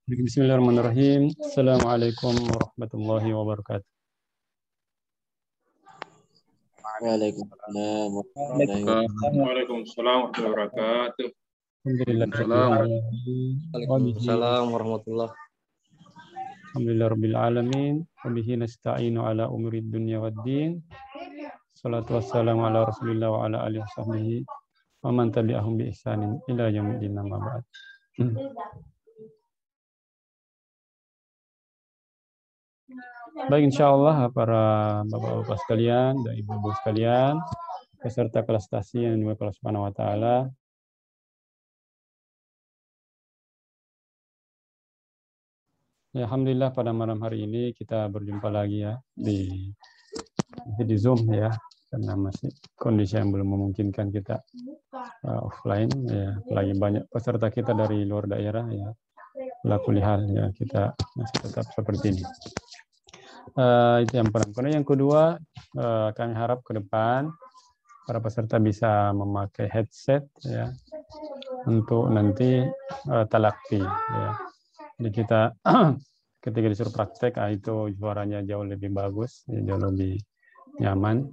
Bismillahirrahmanirrahim. Assalamualaikum warahmatullahi wabarakatuh. Waalaikumsalam warahmatullahi wabarakatuh. Waalaikumsalam warahmatullahi wabarakatuh. Waalaikumsalam warahmatullahi. Alhamdulillahirabbil alamin. Wa bihi nasta'inu ala umuri dunya waddin. Shalatu wassalamu ala Rasulillah wa ala alihi washabbihi wa man tabi'ahum bi ihsanin ila yaumil din, amma ba'd. Baik, insyaallah para bapak-bapak sekalian dan ibu-ibu sekalian, peserta kelas tasi yang dimulai Allah Subhanahu wa taala. Ya, alhamdulillah pada malam hari ini kita berjumpa lagi ya di Zoom ya, karena masih kondisi yang belum memungkinkan kita offline ya, apalagi banyak peserta kita dari luar daerah ya. Laku lihat ya, kita masih tetap seperti ini. Itu yang pertama. Kemudian yang kedua, kami harap ke depan para peserta bisa memakai headset ya untuk nanti talaki ya. Jadi kita ketika disuruh praktek itu suaranya jauh lebih bagus, ya, jauh lebih nyaman,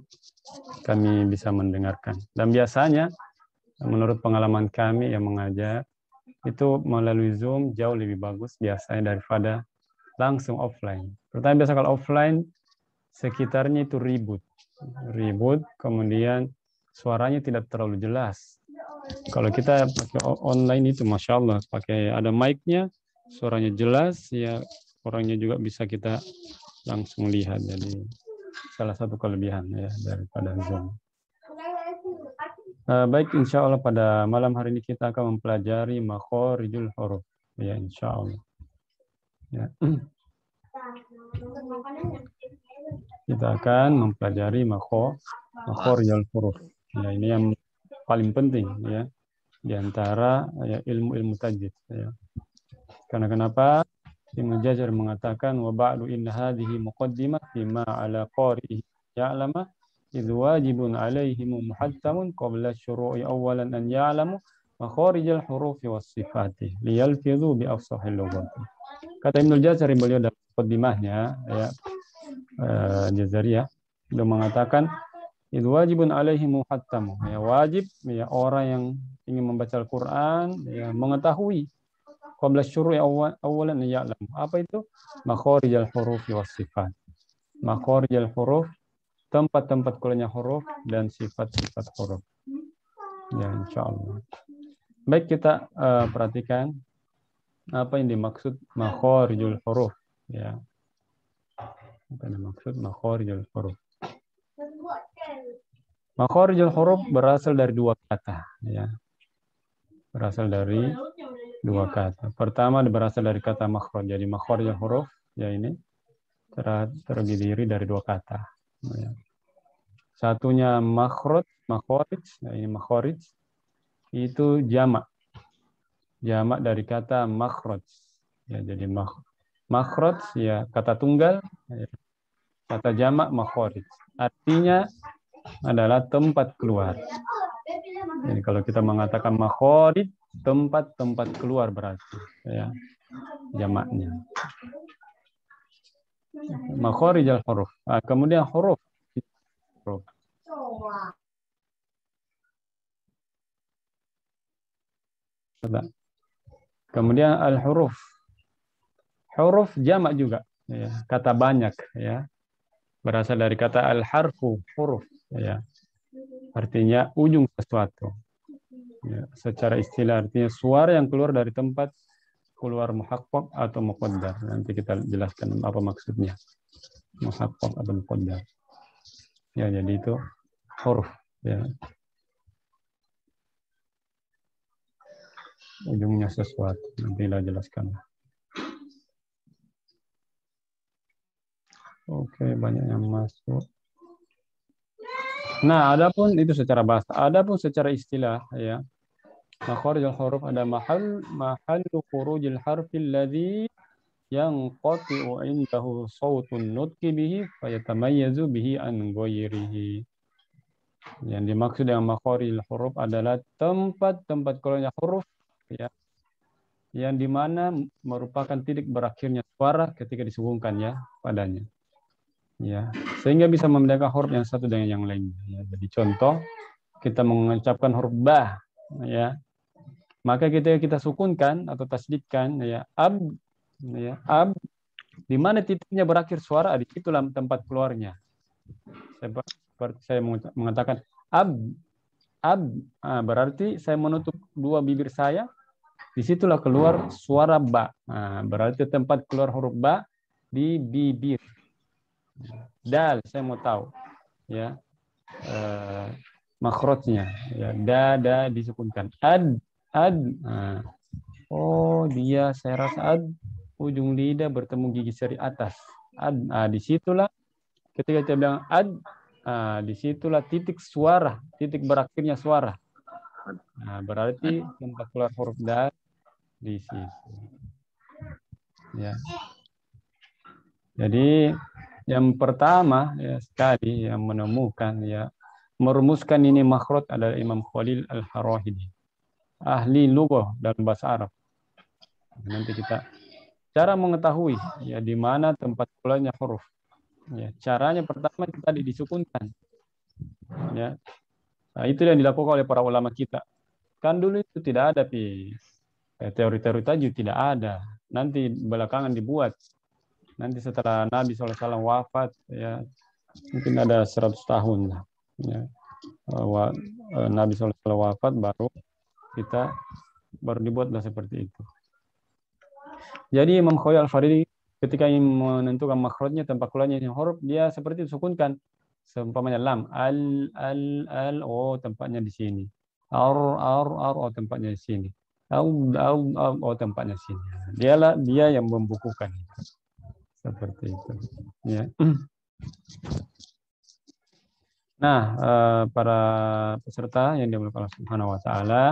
kami bisa mendengarkan. Dan biasanya menurut pengalaman kami yang mengajar itu melalui Zoom jauh lebih bagus biasanya daripada langsung offline. Pertama biasa kalau offline sekitarnya itu ribut, kemudian suaranya tidak terlalu jelas. Kalau kita pakai online itu masya Allah, pakai ada mic-nya, suaranya jelas, ya orangnya juga bisa kita langsung lihat. Jadi salah satu kelebihan ya daripada Zoom. Baik, insya Allah pada malam hari ini kita akan mempelajari makhorijul huruf. Ya, insya Allah. Ya. Kita akan mempelajari makhorijul huruf. Ya, ini yang paling penting ya di antara ya, ilmu-ilmu tajwid. Ya. Karena kenapa? Ibnu Jazar mengatakan wa ba'du inna hadhihi muqaddimah fima ala qari'ihi ya'lama idh wajibun 'alaihim muhattamun qabla syuru'i awwalan an ya'lamu makharijal hurufi was sifati liyalfidhu bi afsahil lughati. Kata Ibnu Jazar beliau dalam muqaddimahnya ya Jazariyah beliau mengatakan idh wajibun 'alaihim muhattamun, ya wajib ya orang yang ingin membaca Al-Qur'an ya mengetahui qabla syuru'i awalan ya'lam. Apa itu? Makharijal huruf was sifat. Makharijal huruf, tempat-tempat keluarnya huruf dan sifat-sifat huruf. Ya, insyaallah. Baik, kita perhatikan apa yang dimaksud makharijul huruf ya. Apa yang dimaksud makharijul huruf? Makharijul huruf berasal dari dua kata ya. Berasal dari dua kata. Pertama berasal dari kata makhraj. Jadi makharijul huruf ya ini terdiri dari dua kata. Ya. Satunya makhraj, ya ini makharij itu jamak. Jamak dari kata makhraj. Ya, jadi makhraj ya kata tunggal, ya. Kata jamak makharij. Artinya adalah tempat keluar. Jadi kalau kita mengatakan makharij, tempat-tempat keluar berarti ya jamaknya. Makharijul huruf. Kemudian huruf. Kemudian al-huruf. Huruf jamak juga ya, kata banyak ya. Berasal dari kata al-harfu, huruf ya. Artinya ujung sesuatu. Ya, secara istilah artinya suara yang keluar dari tempat keluar muhaqqaq atau muqaddar. Nanti kita jelaskan apa maksudnya. Muhaqqaq atau muqaddar. Ya, jadi itu huruf ya. Ujungnya sesuatu. Nanti kita jelaskan. Oke, banyak yang masuk. Nah, adapun itu secara bahasa, adapun secara istilah ya. Makharijul huruf ada mahallu khurujil harfi alladhi yanqati'u 'indahu shautun nutqi bihi fayatamayyazu bihi an ghairihi. Yang dimaksud dengan makharijul huruf adalah tempat-tempat keluarnya huruf ya yang dimana merupakan titik berakhirnya suara ketika disambungkan ya padanya. Ya, sehingga bisa membedakan huruf yang satu dengan yang lainnya. Ya, jadi contoh, kita mengucapkan huruf ba, ya, maka kita sukunkan atau tasdidkan, ya, di mana titiknya berakhir suara, di situlah tempat keluarnya. Seperti saya mengatakan ab, berarti saya menutup dua bibir saya, disitulah keluar suara ba. Berarti tempat keluar huruf ba di bibir. Dal, saya mau tahu, ya, makhrajnya, ya, da disukunkan. Ad. Oh, dia saya rasa ujung lidah bertemu gigi seri atas. Disitulah ketika saya bilang disitulah titik suara, titik berakhirnya suara. Berarti tempat keluar huruf da di situ. Ya. Jadi yang pertama ya sekali yang menemukan ya merumuskan ini makhraj adalah Imam Khalil Al-Harahili, ahli lughah dalam bahasa Arab. Nanti kita cara mengetahui ya di mana tempat keluarnya huruf. Ya, caranya pertama kita disukunkan. Ya. Nah, itu yang dilakukan oleh para ulama kita. Kan dulu itu tidak ada teori-teori tajwid tidak ada. Nanti belakangan dibuat. Nanti setelah Nabi SAW wafat, ya mungkin ada 100 tahun lah. Ya. Nabi SAW wafat baru dibuatlah seperti itu. Jadi Imam Khalil Al-Faridi ketika ingin menentukan makhrajnya tempat keluarnya huruf dia seperti disukunkan. Seumpamanya lam al oh tempatnya di sini. Ar tempatnya di sini. Au tempatnya di sini. Dia yang membukukan. Seperti itu. Ya. Nah, para peserta yang dimuliakan Allah Subhanahu wa taala,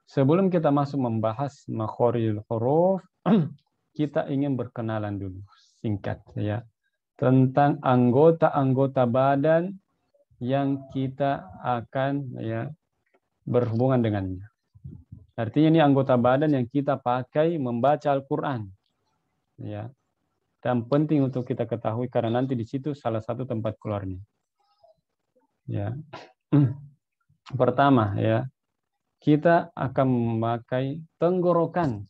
sebelum kita masuk membahas makharijul huruf, kita ingin berkenalan dulu singkat ya tentang anggota-anggota badan yang kita akan ya berhubungan dengannya. Artinya ini anggota badan yang kita pakai membaca Al-Qur'an. Ya. Dan penting untuk kita ketahui karena nanti di situ salah satu tempat keluarnya. Ya. Pertama ya, kita akan memakai tenggorokan.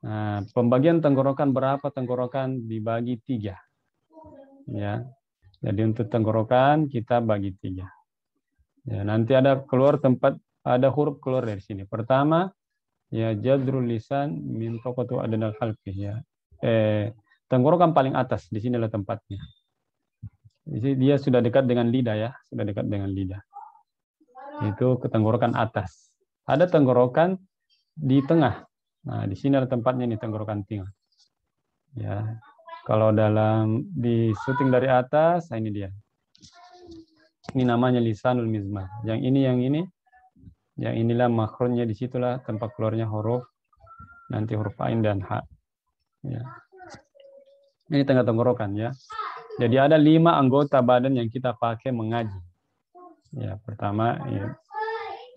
Nah, pembagian tenggorokan berapa? Tenggorokan dibagi 3. Ya. Jadi untuk tenggorokan kita bagi 3. Ya, nanti ada huruf keluar dari sini. Pertama ya jadrul lisan min faqatu adnal halqi ya. Tenggorokan paling atas, di sinilah tempatnya. Dia sudah dekat dengan lidah ya, sudah dekat dengan lidah. Itu ke tenggorokan atas. Ada tenggorokan di tengah. Nah, di sini ada tempatnya nih tenggorokan tengah. Ya. Kalau di syuting dari atas, ini dia. Ini namanya lisanul mizmar. Yang inilah makhrajnya, disitulah tempat keluarnya huruf nanti huruf ain dan ha. Ya. Ini tengah tenggorokan ya. Jadi ada 5 anggota badan yang kita pakai mengaji. Ya, pertama ya,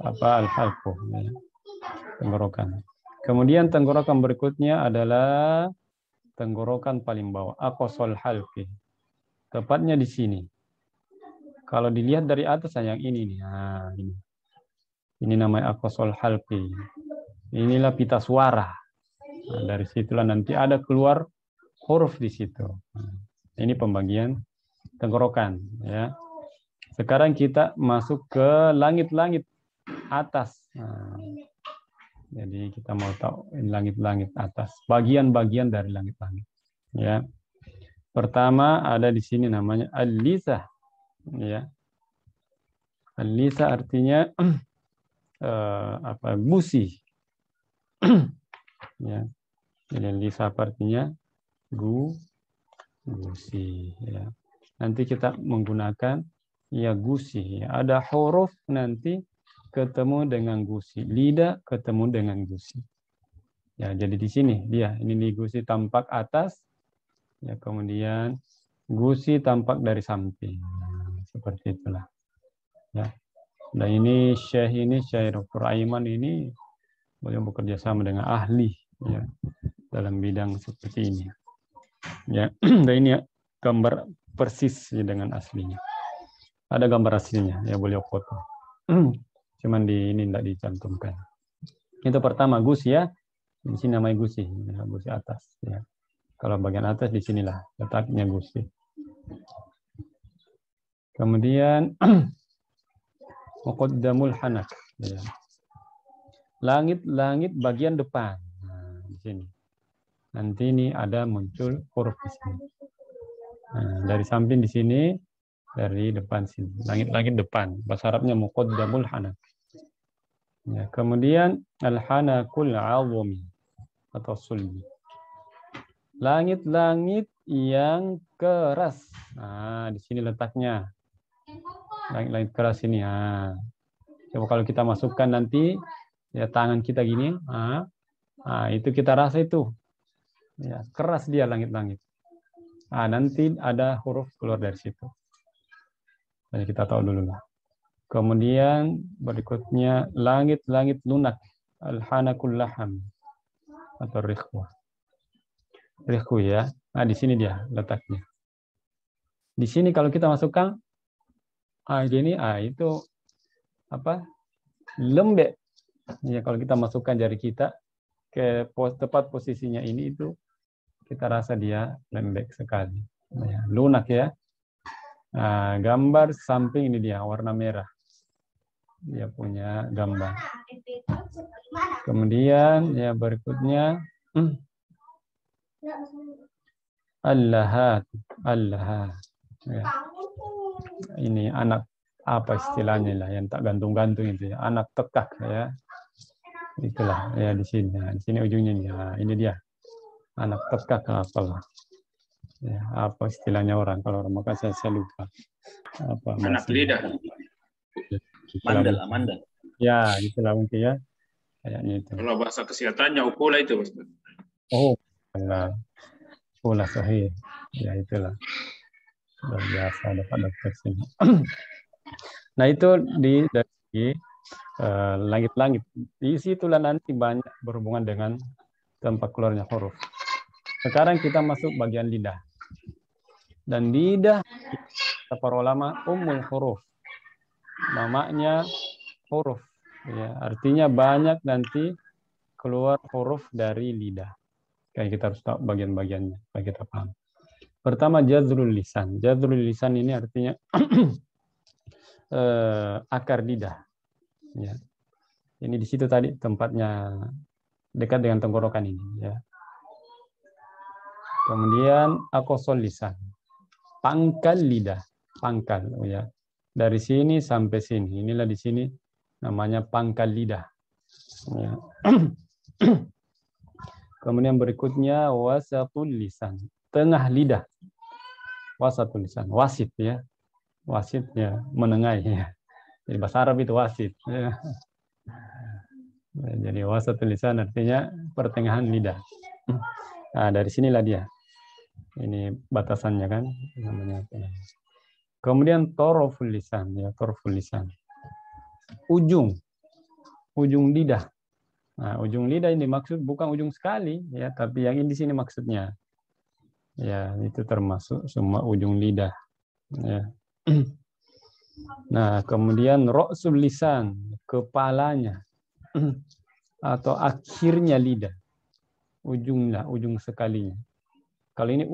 al-halqu, ya, tenggorokan. Kemudian tenggorokan berikutnya adalah tenggorokan paling bawah, aqsal halqi. Tepatnya di sini. Kalau dilihat dari atas yang ini nih. Nah, ini. Ini namanya aqsal halqi. Inilah pita suara. Nah, dari situlah nanti ada keluar huruf di situ. Ini pembagian tenggorokan ya. Sekarang kita masuk ke langit-langit atas. Nah, jadi kita mau tahu langit-langit atas, bagian-bagian dari langit-langit ya. Pertama ada di sini namanya al-lisah ya. Al-lisah artinya gusi. Ya. Jadi lisah artinya gusi ya. Nanti kita menggunakan ya gusi ya. Ada huruf nanti ketemu dengan gusi, lidah ketemu dengan gusi ya. Jadi di sini dia ini gusi tampak atas ya, kemudian gusi tampak dari samping seperti itulah ya. Dan ini Syekh Dr. Aiman ini beliau bekerja sama dengan ahli ya dalam bidang seperti ini. Ya, dan ini ya, gambar persis ya, dengan aslinya. Ada gambar aslinya ya beliau foto. Cuman di ini tidak dicantumkan. Itu pertama gusi ya. Di sini namanya gusi, ya, gusi atas ya. Kalau bagian atas di sinilah letaknya gusi. Kemudian muqaddamul hanak ya. Langit-langit bagian depan. Nah, di sini. Nanti ini ada muncul huruf di sini. Nah, dari samping di sini, dari depan sini. Langit-langit depan. Bahasa Arabnya muqaddamul hanak. Ya, kemudian al-hanakul 'azmi atau sulbi. Langit-langit yang keras. Nah, di sini letaknya. Langit-langit keras ini. Nah, coba kalau kita masukkan nanti ya tangan kita gini, nah itu kita rasa itu. Ya, keras dia langit-langit. Nah, nanti ada huruf keluar dari situ. Jadi kita tahu dulu lah. Kemudian berikutnya langit-langit lunak, al-hanakul laham atau rikhwah. Rikhwah ya. Nah, di sini dia letaknya. Di sini kalau kita masukkan gini, itu apa? Lembek. Ya, kalau kita masukkan jari kita ke tepat posisinya ini itu kita rasa dia lembek sekali. Ya, lunak ya. Nah, gambar samping ini dia warna merah. Dia punya gambar. Kemudian ya berikutnya Allahat. Ya. Ini anak apa istilahnya lah yang tak gantung-gantung itu ya. Anak tekak ya. Itulah ya di sini. Nah, di sini ujungnya nih. Nah, ini dia. Anak tekak apalah. Ya, apa istilahnya orang kalau orang maka saya lupa. Apa Anak lidah. Mandal. Ya, itulah mungkin ya. Kayaknya itu. Kalau bahasa kesehatannya ukula itu. Oh, Allah. Ukula sahih. Ya, itulah. Luar biasa dapat dokter sini. Nah, itu dari langit-langit. Di situlah nanti banyak berhubungan dengan tempat keluarnya huruf. Sekarang kita masuk bagian lidah. Dan lidah, para ulama, ummul huruf. Namanya huruf. Ya, artinya banyak nanti keluar huruf dari lidah. Kayak kita harus tahu bagian-bagiannya, supaya kita paham. Pertama, jazrul lisan. Jazrul lisan ini artinya akar lidah. Ya. Ini di situ tadi tempatnya dekat dengan tenggorokan ini. Ya. Kemudian aqsal lisan. Pangkal lidah. Pangkal. Ya. Dari sini sampai sini. Inilah di sini namanya pangkal lidah. Ya. Kemudian berikutnya wasatul lisan, tengah lidah. Wasatul lisan, wasit ya. Wasit ya, menengah ya. Jadi bahasa Arab itu wasit. Ya. Jadi wasatul lisan artinya pertengahan lidah. Nah, dari sinilah dia. Ini batasannya kan namanya. Kemudian toroful lisan ya, toroful lisan. Ujung lidah. Nah, ujung lidah ini maksud bukan ujung sekali ya, tapi yang ini di sini maksudnya. Ya, itu termasuk semua ujung lidah. Ya. Nah, kemudian ra'sul lisan, kepalanya atau akhirnya lidah. Ujungnya, ujung sekalinya. Kalau ini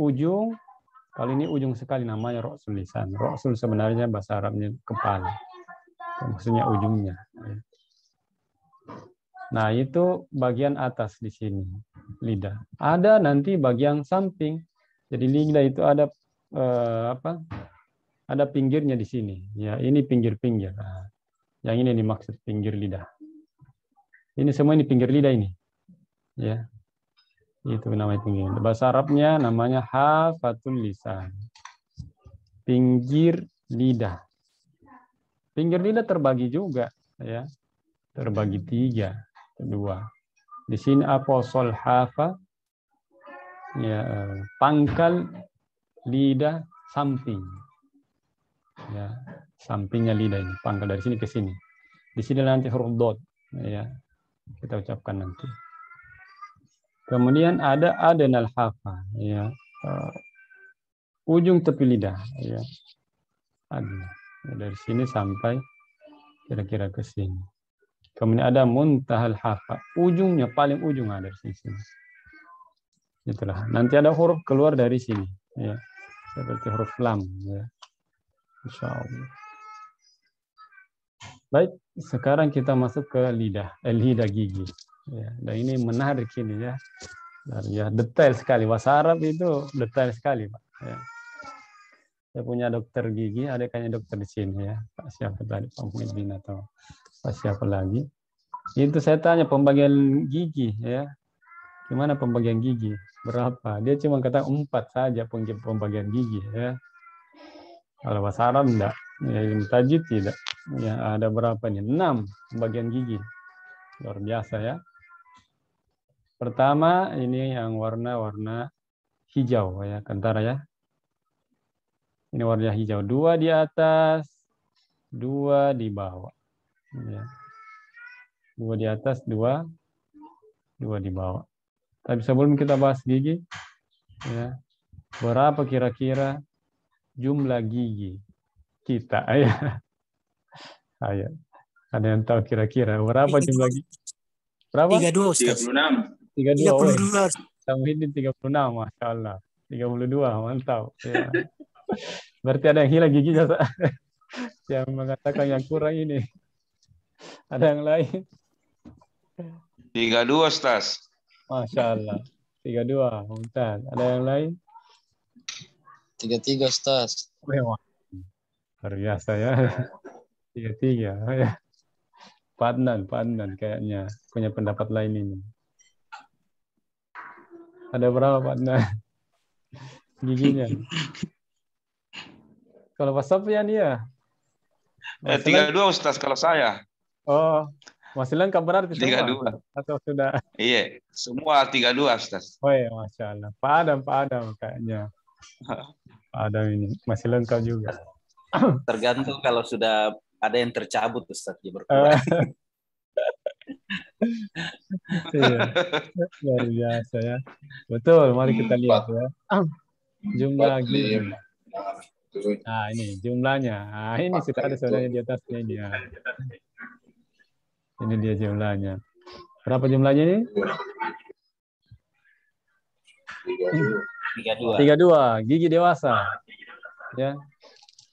ujung sekali namanya ra'sul lisan. Ra'sul sebenarnya bahasa Arabnya kepala. Maksudnya ujungnya. Ya. Nah, itu bagian atas di sini, lidah. Ada nanti bagian samping. Jadi lidah itu ada ada pinggirnya di sini. Ya, ini pinggir-pinggir. Nah, yang ini dimaksud pinggir lidah. Ini semua ini pinggir lidah ini. Ya. Itu namanya pinggir. Bahasa Arabnya namanya hafatul lisan. Pinggir lidah. Pinggir lidah terbagi juga, ya. Terbagi 3. Kedua, di sini aqsal hafa, ya, pangkal lidah samping, ya, sampingnya lidah ini, pangkal dari sini ke sini. Di sini nanti huruf dot, ya, Kita ucapkan nanti. Kemudian ada adenal hafa, ya, ujung tepi lidah, ya. Adna. Dari sini sampai kira-kira ke sini. Kemudian ada muntahal hafa, ujungnya paling ujung ada di sini. Itulah. Nanti ada huruf keluar dari sini, ya, seperti huruf lam, ya. Insya Allah. Baik, sekarang kita masuk ke lidah, lidah gigi. Ya, dan ini menarik ini ya. Ya, detail sekali. Bahasa Arab itu detail sekali, Pak. Ya. Saya punya dokter gigi, ada kayaknya dokter di sini ya. Pak siapa tadi, Pak Muhyiddin atau Pak siapa lagi. Itu saya tanya pembagian gigi ya. Gimana pembagian gigi? Berapa? Dia cuma kata 4 saja pembagian gigi ya. Kalau bahasa Arab enggak, ya tajwid tidak. Ya, ada berapa nih? 6 pembagian gigi. Luar biasa ya. Pertama ini yang warna hijau ya, kentara ya. Ini warna hijau. 2 di atas, 2 di bawah. Ya. 2 di atas, 2 di bawah. Tapi sebelum kita bahas gigi, ya, berapa kira-kira jumlah gigi kita? Ya. Ayo. Ada yang tahu kira-kira berapa jumlah gigi? Berapa? 32, Ustaz. 36. 32. Kamu ini 36, Masya Allah. 32, mantap. Ya. Berarti ada yang hilang giginya. Yang mengatakan yang kurang ini. Ada yang lain? 32, Ustaz. Masya Allah. 32, mantap. Ada yang lain? 33, Ustaz. Wah, luar biasa ya. 33. Ya. Pak Adnan kayaknya punya pendapat lain ini. Ada berapa Pak Adnan giginya? Kalau Pak Sofyan ya? 32, Ustaz, kalau saya. Oh, masih lengkap berarti semua? 32. Atau sudah? Iya, semua 32, Ustaz. Oh ya, Masya Allah. Pak Adam kayaknya. Pak Adam ini masih lengkap juga. Tergantung kalau sudah ada yang tercabut, Ustaz, dia berkurang. Iya. Luar biasa ya. Betul, mari kita lihat ya. Jumlah gigi. Nah, ini jumlahnya. Nah, ini sudah ada sebenarnya di atasnya ini ya. Ini dia jumlahnya. Berapa jumlahnya ini? 32. Gigi dewasa. Ya.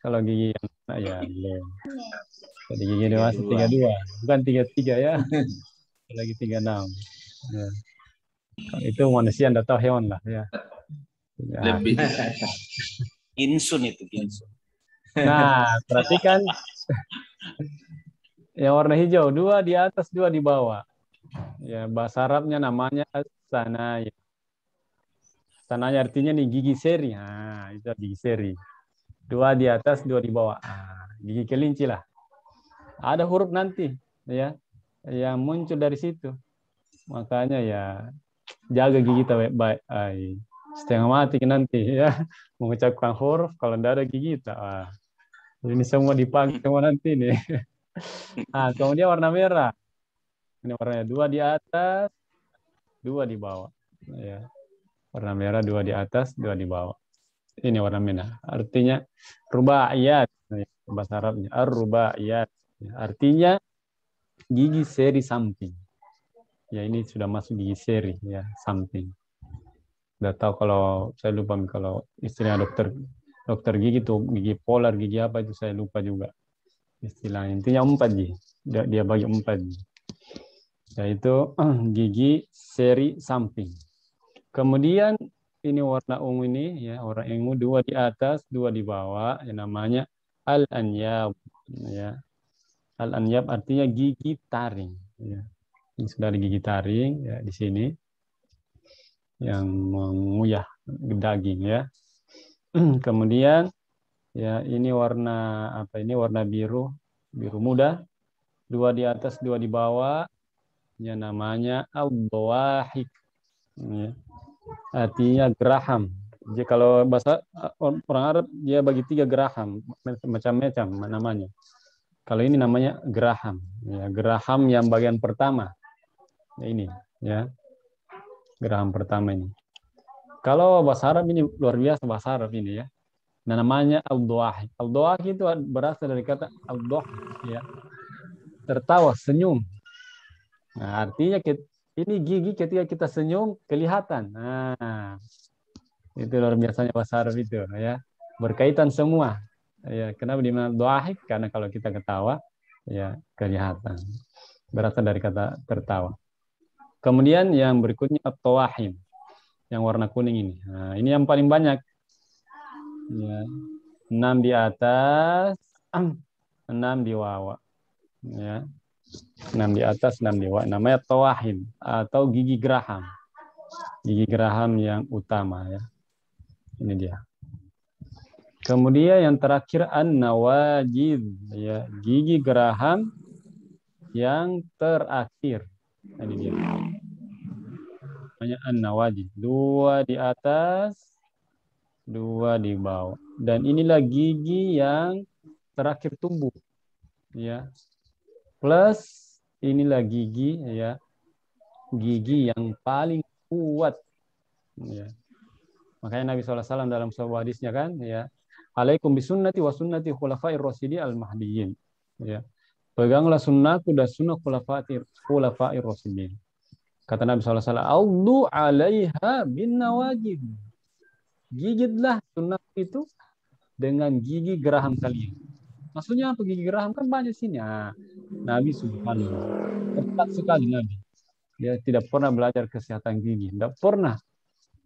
Kalau gigi yang anak ya belum. Jadi gigi dewasa 32, bukan 33 ya. Lagi 36. Ya. Itu manusia enggak tahu hewan lah ya. Ya. Lebih. Insun itu, insun. Nah, perhatikan yang warna hijau, 2 di atas, 2 di bawah. Ya, bahasa Arabnya namanya sanaya. Sanaya artinya nih gigi seri. Nah, itu gigi seri. 2 di atas, 2 di bawah. Nah, gigi kelinci lah. Ada huruf nanti ya yang muncul dari situ. Makanya ya jaga gigi kita baik-baik. Setengah mati nanti ya mengucapkan huruf kalau tidak ada gigi kita. Ini semua dipakai semua nanti nih. Nah, kemudian warna merah. Ini warnanya 2 di atas, 2 di bawah. Ya. Warna merah 2 di atas, 2 di bawah. Ini warna merah. Artinya rubaiyat. Bahasa Arabnya ar-rubaiyat. Artinya gigi seri samping. Ya, ini sudah masuk gigi seri ya samping. Udah tahu kalau saya lupa kalau istilah dokter gigi tuh gigi polar, gigi apa itu saya lupa juga istilahnya. Intinya 4 gigi. Dia bagi 4 gigi. Yaitu gigi seri samping. Kemudian ini warna ungu ini ya, warna ungu 2 di atas, 2 di bawah, yang namanya al-anyab ya. Al-anyab artinya gigi taring ya. Ini sudah ada gigi taring ya di sini yang mengunyah daging ya. Kemudian ya ini warna apa ini? Warna biru muda. 2 di atas, 2 di bawah. Yang namanya al-dawahik. Ya. Artinya geraham. Jadi kalau bahasa orang Arab dia bagi 3 geraham, macam-macam namanya. Kalau ini namanya geraham. Ya, geraham yang bagian pertama. Ya, ini ya. Geraham pertama ini. Kalau bahasa Arab ini luar biasa bahasa Arab ini ya. Nah, namanya al-dhahik. Al-dhahik itu berasal dari kata al-dhahik ya. Tertawa, senyum. Nah, artinya ini gigi ketika kita senyum kelihatan. Nah, itu luar biasanya bahasa Arab itu ya. Berkaitan semua. Ya, kenapa dimana dhahik? Karena kalau kita ketawa ya kelihatan. Berasal dari kata tertawa. Kemudian yang berikutnya at-tawahim. Yang warna kuning ini. Nah, ini yang paling banyak. Ya. 6 di atas, 6 di bawah. Ya. 6 di atas, 6 di bawah. Namanya tawahim atau gigi geraham. Gigi geraham yang utama ya. Ini dia. Kemudian yang terakhir an-nawajid ya, gigi geraham yang terakhir. Ini dia. Namanya an-nawajid. 2 di atas, 2 di bawah. Dan inilah gigi yang terakhir tumbuh. Ya. Plus inilah gigi ya. Gigi yang paling kuat. Ya. Makanya Nabi SAW dalam sebuah hadisnya kan ya, alaikum bisunnati wa sunnati khulafa'ir rasyidin al-mahdiyyin. Ya. Peganglah sunnahku dan sunnah khulafa'ir rasyidin. Kata Nabi SAW, "Audhu 'alaiha bin nawajid." Gigitlah sunnah itu dengan gigi geraham kalian. Maksudnya apa gigi geraham? Kan banyak sini. Nah, Nabi subhanallah. Ketat sekali Nabi. Dia tidak pernah belajar kesehatan gigi. Tidak pernah.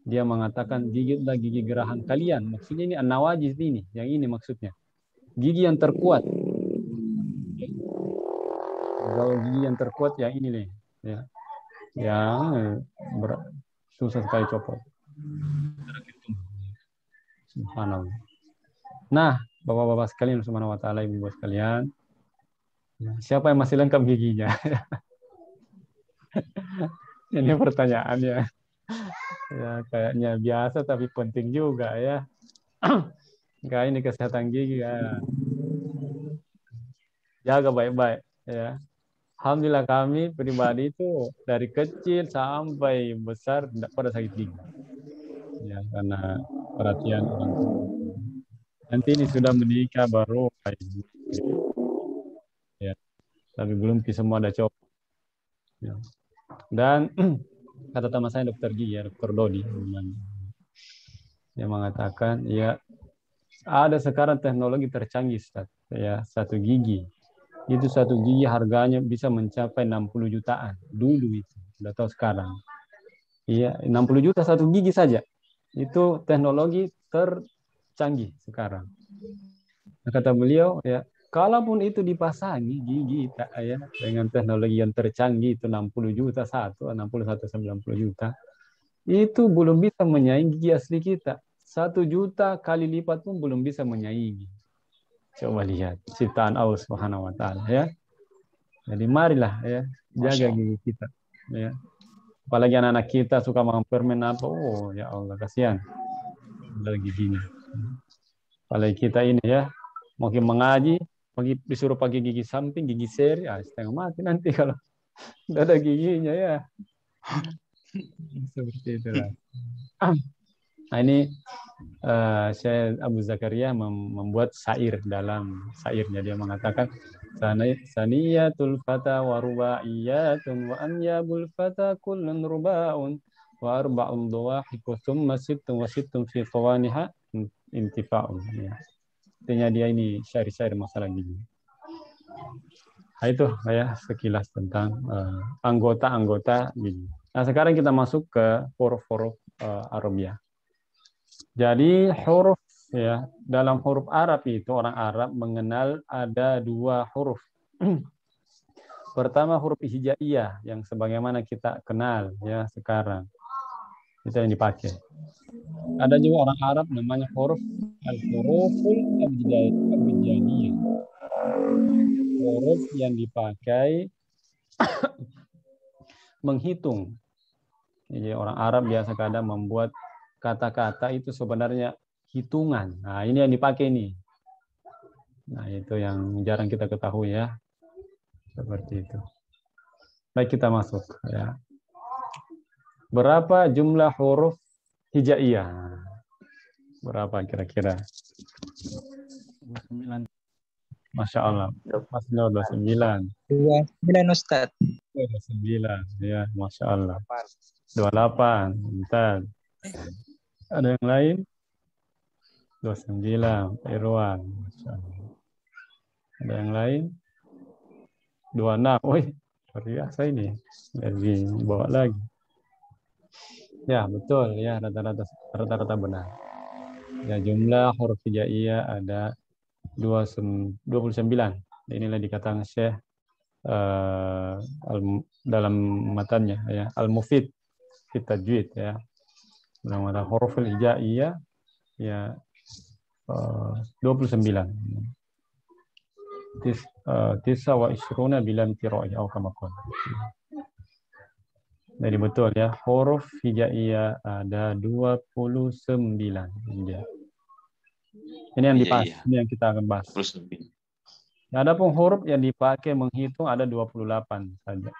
Dia mengatakan gigitlah gigi geraham kalian. Maksudnya ini an-nawajid ini. Yang ini maksudnya. Gigi yang terkuat. Kalau gigi yang terkuat yang ini nih. Ya. Yang susah sekali copot. Subhanallah. Nah, Bapak-bapak sekalian, subhanahu wa ta'ala, ibu-ibu sekalian. Siapa yang masih lengkap giginya? Ini pertanyaannya. Ya, kayaknya biasa tapi penting juga ya. Kayak ini kesehatan gigi ya. Jaga baik-baik ya. Alhamdulillah kami pribadi itu dari kecil sampai besar tidak pernah sakit gigi. Ya, karena perhatian orang tua. Nanti ini sudah menikah baru ya, tapi belum semua ada coba. Ya. Dan kata teman saya dokter gigi ya, Dokter Dodi, dia mengatakan ya ada sekarang teknologi tercanggih Ustaz. Ya, satu gigi harganya bisa mencapai 60 jutaan dulu itu, udah tahu sekarang. Iya, 60 juta satu gigi saja. Itu teknologi tercanggih sekarang. Nah, kata beliau ya, kalaupun itu dipasangi gigi ya dengan teknologi yang tercanggih itu 60 juta satu, 60 90 juta, itu belum bisa menyaingi gigi asli kita. 1 juta kali lipat pun belum bisa menyaingi. Coba lihat ciptaan Allah Subhanahu wa taala ya. Jadi marilah ya jaga gigi kita ya. Apalagi anak-anak kita suka makan permen apa, oh ya Allah kasihan dari giginya. Apalagi kita ini ya, mungkin mengaji, disuruh pakai gigi samping, gigi seri, setengah mati nanti kalau tidak ada giginya ya. Seperti itulah. Nah ini Syekh Abu Zakaria membuat syair. Dalam syairnya dia mengatakan saniyatul fata wa rubaiyatun wa anyabul fata kullun rubaun wa arba'un dhawahiku thumma sittun wa sittun fi qawaniha intifa'un. Ya. Artinya dia ini syair-syair masalah gigi. Nah itu ya sekilas tentang anggota-anggota gigi. Nah sekarang kita masuk ke huruf-huruf Arabiah. Jadi huruf ya, dalam huruf Arab itu orang Arab mengenal ada 2 huruf. Pertama huruf hijaiyah yang sebagaimana kita kenal ya sekarang. Itu yang dipakai. Ada juga orang Arab namanya huruf al-huruful abjadiyah. Huruf yang dipakai menghitung. Jadi orang Arab biasa kadang membuat kata-kata itu sebenarnya hitungan. Nah, ini yang dipakai nih. Nah, itu yang jarang kita ketahui ya. Seperti itu. Baik, kita masuk ya. Berapa jumlah huruf hijaiyah? Berapa kira-kira? 29. Masya Allah. Mas 29. 29 Ustaz. 29. Ya, Masya Allah. 28. Bentar. Ada yang lain? 29. Pak Irwan. Masya Allah. Ada yang lain? 26. Wih, luar biasa ini. Jadi bawa lagi. Ya, betul ya, rata-rata benar. Ya, jumlah huruf hijaiyah ada 29. Inilah dikatakan Syekh dalam matanya ya, Al-Mufid fi Tajwid ya. Dalam huruf hijaiyah ya 29. Tisa wa isruna bilam tiro'i atau kama qala. Jadi betul ya, huruf hijaiyah ada 29. Ini yang dibahas, ini yang kita akan bahas. Nah, adapun huruf yang dipakai menghitung ada 28 saja.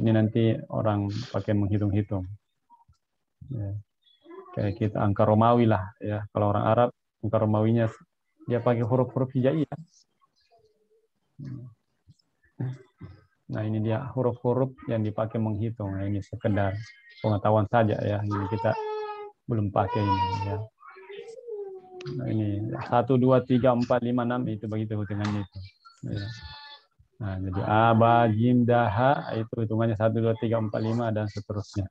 Ini nanti orang pakai menghitung-hitung. Ya. Kayak kita angka Romawi lah ya. Kalau orang Arab angka Romawinya dia pakai huruf-huruf hijaiyah. Nah, ini dia huruf-huruf yang dipakai menghitung. Nah, ini sekedar pengetahuan saja ya. Ini kita belum pakai ini ya. Nah, ini 1, 2, 3, 4, 5, 6 itu begitu hitungannya itu. Ya. Nah, jadi A, Ba, Jim, Daha itu hitungannya 1, 2, 3, 4, 5 dan seterusnya.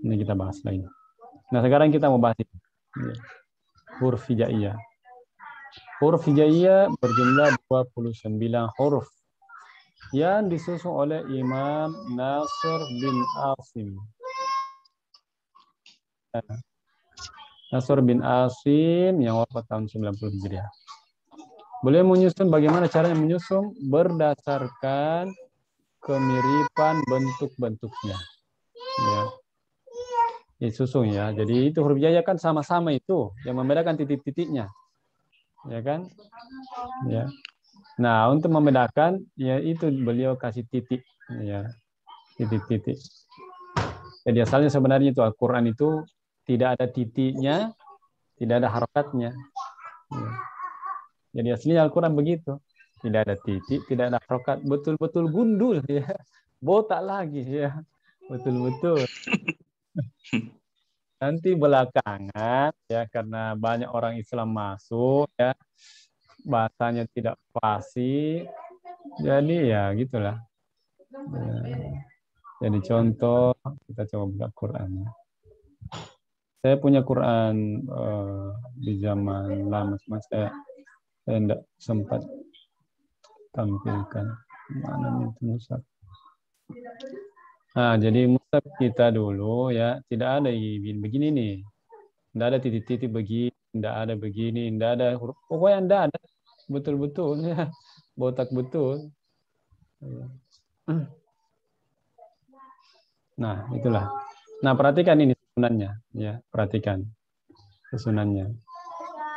Ini kita bahas lagi. Nah, sekarang kita mau bahas ini. Ya. Huruf hijaiyah. Huruf hijaiyah berjumlah 29 huruf yang disusun oleh Imam Nasr bin Asim. Nasr bin Asim yang wafat tahun 90 Hijriah. Beliau menyusun, bagaimana caranya menyusun? Berdasarkan kemiripan bentuk-bentuknya. Ya. Disusun ya. Jadi itu huruf hijaiyah kan sama-sama itu, yang membedakan titik-titiknya. Ya kan? Ya. Nah, untuk membedakan ya itu beliau kasih titik ya. Titik-titik. Jadi asalnya sebenarnya itu Al-Qur'an itu tidak ada titiknya, tidak ada harokatnya. Ya. Jadi aslinya Al-Quran begitu. Tidak ada titik, tidak ada harokat. Betul-betul gundul. Ya. Botak lagi. Ya. Betul-betul. Nanti belakangan, ya karena banyak orang Islam masuk, ya bahasanya tidak fasih. Jadi ya gitulah. Ya. Jadi contoh, kita coba buka Quran. Saya punya Quran di zaman lama, saya tidak sempat tampilkan. Mana itu mushaf? Nah, jadi mushaf kita dulu ya tidak ada begini nih, tidak ada titik-titik begini, tidak ada begini, tidak ada huruf, pokoknya tidak ada, betul-betul ya, botak betul. Nah, itulah. Nah, perhatikan ini susunannya, ya, perhatikan susunannya.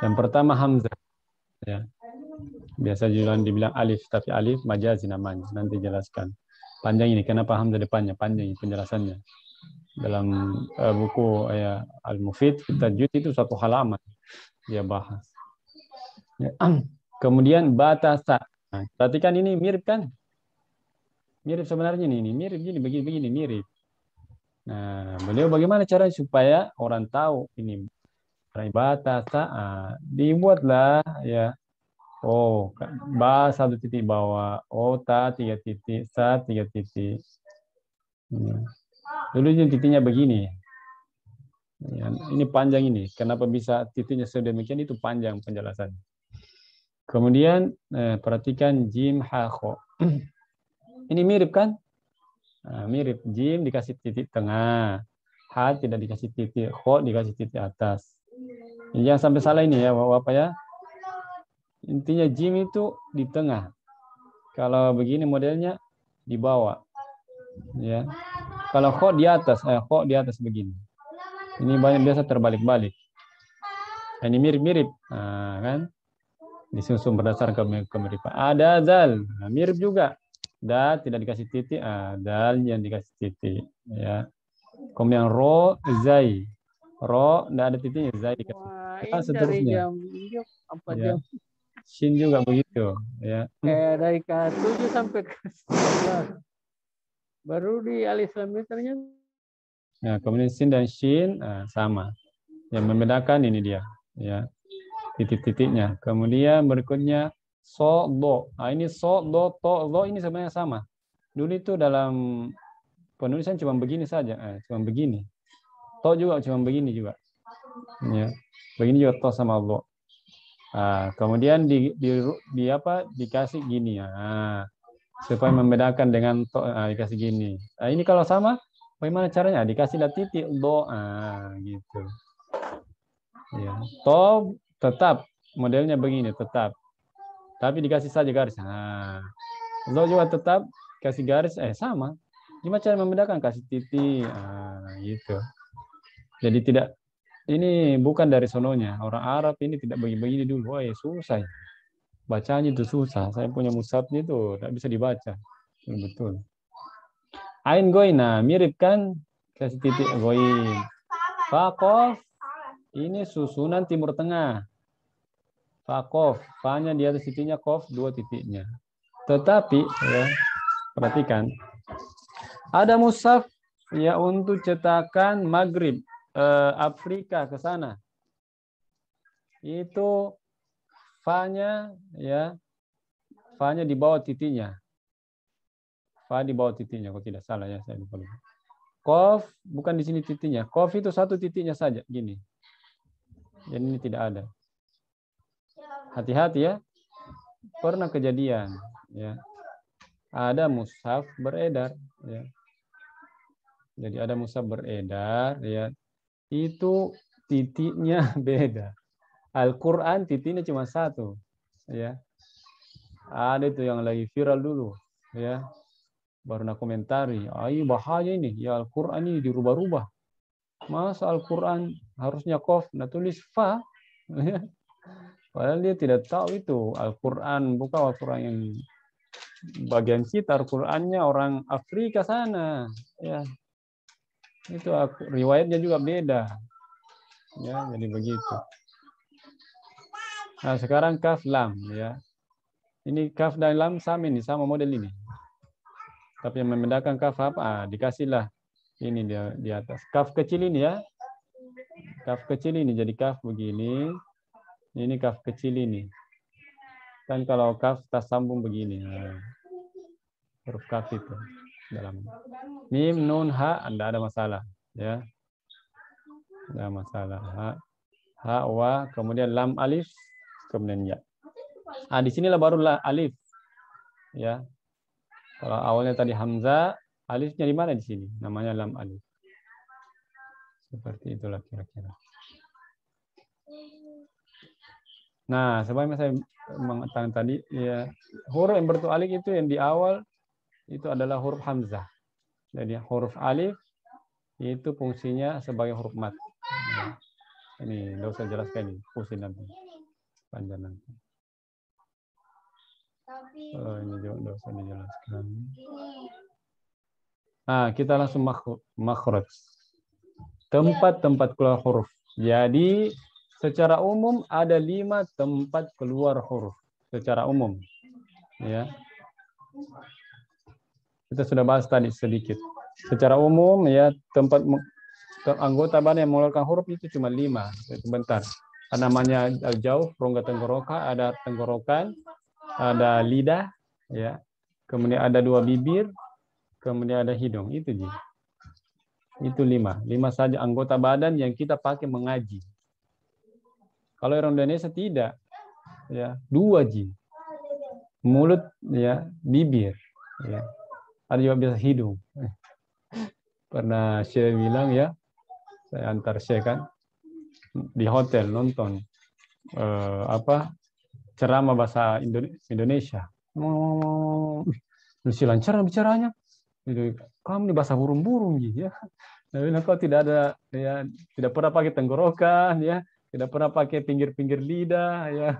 Yang pertama hamzah, ya. Biasa juga dibilang alif, tapi alif majazi namanya. Nanti jelaskan. Panjang ini, kenapa hamzah depannya? Panjang penjelasannya. Dalam buku Al-Mufid, Tajwid itu satu halaman. Dia bahas. Ya. Kemudian batasa. Nah, perhatikan ini mirip kan? Mirip sebenarnya ini mirip gini, begini mirip. Nah, beliau bagaimana cara supaya orang tahu ini batasa? Dibuatlah ya. Oh, ba 1 titik bawah, oh ta 3 titik, sa 3 titik. Dulu titiknya begini. Ya, ini panjang ini. Kenapa bisa titiknya sedemikian? Itu panjang penjelasannya. Kemudian perhatikan jim ha kho. Ini mirip kan? Nah, mirip. Jim dikasih titik tengah, ha tidak dikasih titik, kho dikasih titik atas. Jangan sampai salah ini ya, Bapak ya. Intinya jim itu di tengah. Kalau begini modelnya di bawah. Ya. Kalau kho di atas, kho di atas begini. Ini banyak biasa terbalik-balik. Ini mirip-mirip, kan? Disusun berdasarkan kemiripan. Ada zal, mirip juga. Da tidak dikasih titik, dal yang dikasih titik, ya. Kemudian ro, zai. Ro tidak ada titiknya, zai dikasih. Wah, Ya, ini dari seterusnya. jam apa Ya. jam? Shin juga begitu, ya. Kayak dari ke-7 sampai ke-11. Baru di alif lam mim ternyata. Nah, kemudian sin dan shin sama. Yang membedakan ini dia, ya. Titik-titiknya. Kemudian berikutnya so, do. Nah, ini so, do, to, lo ini sebenarnya sama. Dulu itu dalam penulisan cuma begini saja, cuma begini. To juga cuma begini juga. Ya. Begini juga to sama lo. Kemudian di apa dikasih gini ya. Supaya membedakan dengan to, dikasih gini. Ini kalau sama bagaimana caranya? Dikasihlah titik do, gitu. Ya. To tetap modelnya begini tetap. Tapi dikasih saja garis. Lo juga tetap kasih garis sama. Gimana cara membedakan? Kasih titik, gitu. Jadi tidak, ini bukan dari sononya. Orang Arab ini tidak begini-begini dulu. Susah. Bacanya itu susah. Saya punya mushafnya itu tidak bisa dibaca. Betul. Ain goin, mirip kan? Kasih titik goin. Fakof, ini susunan Timur Tengah. Fakof, fa-nya di atas titiknya, kof dua titiknya. Tetapi ya, perhatikan, ada mushaf ya untuk cetakan Maghrib, Afrika ke sana. Itu fa-nya ya, fa-nya di bawah titiknya. Fa di bawah titiknya, kalau tidak salah ya, saya lupa. Kof bukan di sini titiknya. Kof itu satu titiknya saja, gini. Jadi ini tidak ada. Hati-hati ya. Pernah kejadian ya. Ada mushaf beredar ya. Jadi ada mushaf beredar ya. Itu titiknya beda. Al-Qur'an titiknya cuma satu ya. Ada itu yang lagi viral dulu ya. Baru nak komentari, bahaya ini. Ya Al-Qur'an ini dirubah-rubah. Masa Al-Qur'an harusnya kof, nah tulis fa. Padahal dia tidak tahu itu Al-Quran, bukan Al-Quran yang bagian kita, Al-Qurannya orang Afrika sana. Ya. Itu riwayatnya juga beda. Ya, jadi begitu. Nah, sekarang kaf lam ya. Ini kaf dan lam sama ini, sama model ini. Tapi yang membedakan kaf apa? Dikasihlah ini dia di atas. Kaf kecil ini ya. Kaf kecil ini jadi kaf begini. Ini kaf kecil ini. Kan kalau kaf tas sambung begini. Huruf kaf itu dalam mim, nun, ha, tidak ada masalah ya. Tidak ada masalah. Ha, wa, kemudian lam, alif, kemudian ya. Di sinilah baru alif. Ya. Kalau awalnya tadi hamzah, alifnya di mana di sini? Namanya lam alif. Seperti itulah kira-kira. Nah, sebagaimana saya mengatakan tadi, ya, huruf yang berbentuk alif itu yang di awal itu adalah huruf hamzah. Jadi huruf alif itu fungsinya sebagai huruf mat. Nah, ini tidak usah jelaskan ini, pusing nanti, panjang nanti. Ini juga tidak usah dijelaskan. Nah, kita langsung makhraj. Tempat-tempat keluar huruf. Jadi secara umum ada 5 tempat keluar huruf secara umum. Ya. Kita sudah bahas tadi sedikit. Secara umum ya tempat anggota badan yang mengeluarkan huruf itu cuma 5. Sebentar. Namanya al-jauh, rongga tenggorokan, ada tenggorokan, ada lidah, ya. Kemudian ada 2 bibir, kemudian ada hidung. Itu ji. Itu 5. 5 saja anggota badan yang kita pakai mengaji. Kalau orang Indonesia tidak, ya 2 ji, mulut, ya bibir, ya ada juga bisa hidung. Pernah saya bilang ya, saya antar saya kan di hotel nonton ceramah bahasa Indonesia, mesti lancar bicaranya. Kamu ini bahasa burung-burung ya. Nah, kau tidak ada ya, tidak pernah pakai tenggorokan ya. Tidak pernah pakai pinggir-pinggir lidah, ya.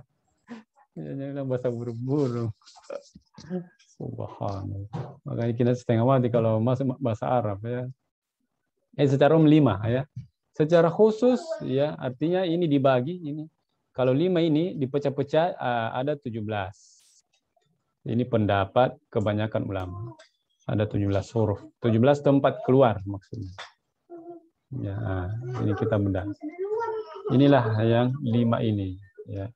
Bahasa burung-burung. Subhanallah. Makanya kita setengah mati kalau masuk bahasa Arab ya. Secara umum 5 ya. Secara khusus ya artinya ini dibagi ini. Kalau 5 ini dipecah-pecah ada 17. Ini pendapat kebanyakan ulama. Ada 17 huruf. 17 tempat keluar maksudnya. Ya, ini kita bedah. Inilah yang 5 ini ya.